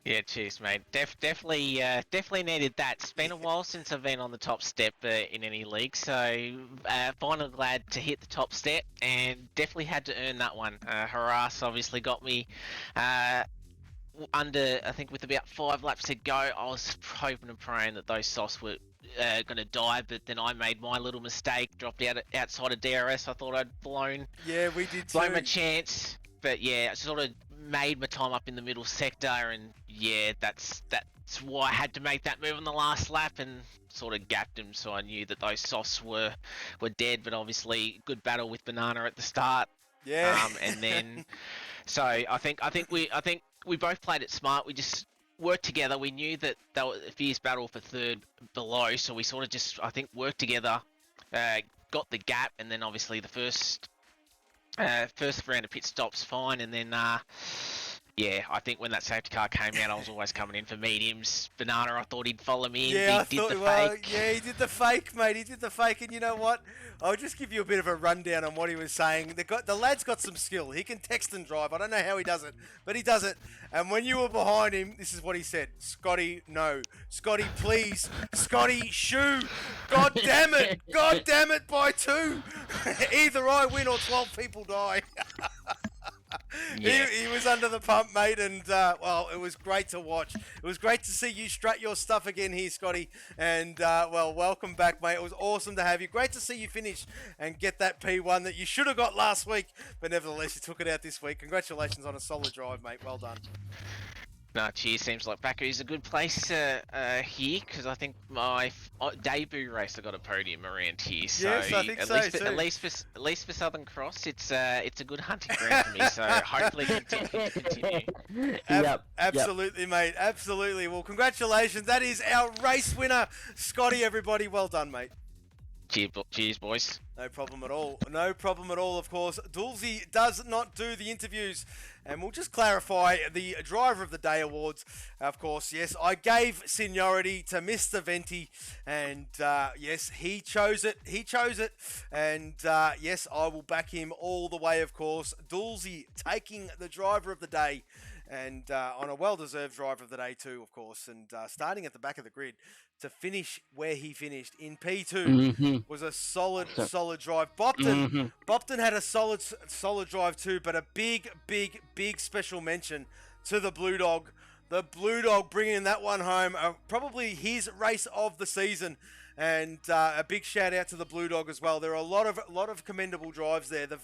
Yeah, cheers, mate. Definitely needed that. It's been a while since I've been on the top step in any league, so finally glad to hit the top step, and definitely had to earn that one. Harass obviously got me under, I think with about 5 laps to go. I was hoping and praying that those softs were going to die, but then I made my little mistake, dropped out outside of DRS. I thought I'd blown we did blown my chance, but yeah, I sort of made my time up in the middle sector, and yeah, that's why I had to make that move on the last lap and sort of gapped him, so I knew that those softs were dead. But obviously good battle with Banana at the start, and then so I think we both played it smart. We just worked together. We knew that they were a fierce battle for third below, so we sort of just, I think, worked together, got the gap, and then obviously the first round of pit stops fine, and then yeah, I think when that safety car came out, I was always coming in for mediums. Banana, I thought he'd follow me in. Yeah, he did the fake. Yeah, he did the fake, mate. He did the fake, and you know what? I'll just give you a bit of a rundown on what he was saying. The lad's got some skill. He can text and drive. I don't know how he does it, but he does it. And when you were behind him, this is what he said: Scotty, no. Scotty, please. Scotty, shoo. God damn it. God damn it, by 2. Either I win or 12 people die. Yeah. He was under the pump, mate, and well, it was great to watch. It was great to see you strut your stuff again here, Scotty, and well, welcome back, mate. It was awesome to have you. Great to see you finish and get that P1 that you should have got last week, but nevertheless, you took it out this week. Congratulations on a solid drive, mate. Well done. No, cheers. Seems like Baku is a good place here, because I think my debut race I got a podium around here. So yes, I think at least for Southern Cross, it's a good hunting ground for me. So hopefully continue. Absolutely, mate. Absolutely. Well, congratulations. That is our race winner, Scotty. Everybody, well done, mate. Cheers, boys. No problem at all. No problem at all, of course. Doolsy does not do the interviews. And we'll just clarify the Driver of the Day awards. Of course, yes, I gave seniority to Mr. Venti. And yes, he chose it. He chose it. And yes, I will back him all the way, of course. Doolsy taking the Driver of the Day. And on a well-deserved Driver of the Day too, of course. And starting at the back of the grid to finish where he finished in P2 was a solid drive. Bopton had a solid drive too, but a big special mention to the Blue Dog. The Blue Dog bringing that one home, probably his race of the season. And a big shout out to the Blue Dog as well. There are a lot of commendable drives there. The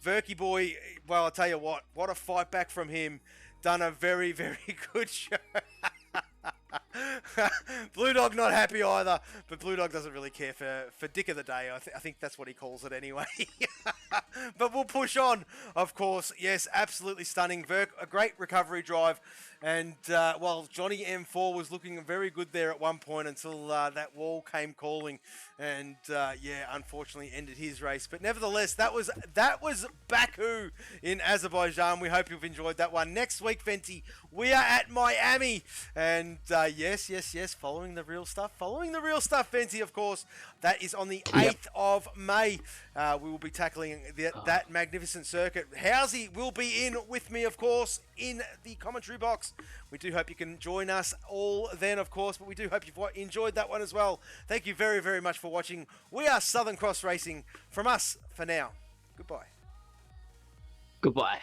Verky boy, well, I'll tell you what a fight back from him. Done a very, very good show. Blue Dog not happy either, but Blue Dog doesn't really care for Dick of the Day. I think that's what he calls it anyway. But we'll push on, of course. Yes, absolutely stunning. A great recovery drive. And, well, Johnny M4 was looking very good there at one point until that wall came calling. And, yeah, unfortunately ended his race. But nevertheless, that was Baku in Azerbaijan. We hope you've enjoyed that one. Next week, Venti, we are at Miami. And, yes, following the real stuff. Following the real stuff, Venti, of course. That is on the 8th of May. We will be tackling that magnificent circuit. Housey will be in with me, of course, in the commentary box. We do hope you can join us all then, of course, but we do hope you've enjoyed that one as well. Thank you very, very much for watching. We are Southern Cross Racing. From us, for now, goodbye. Goodbye.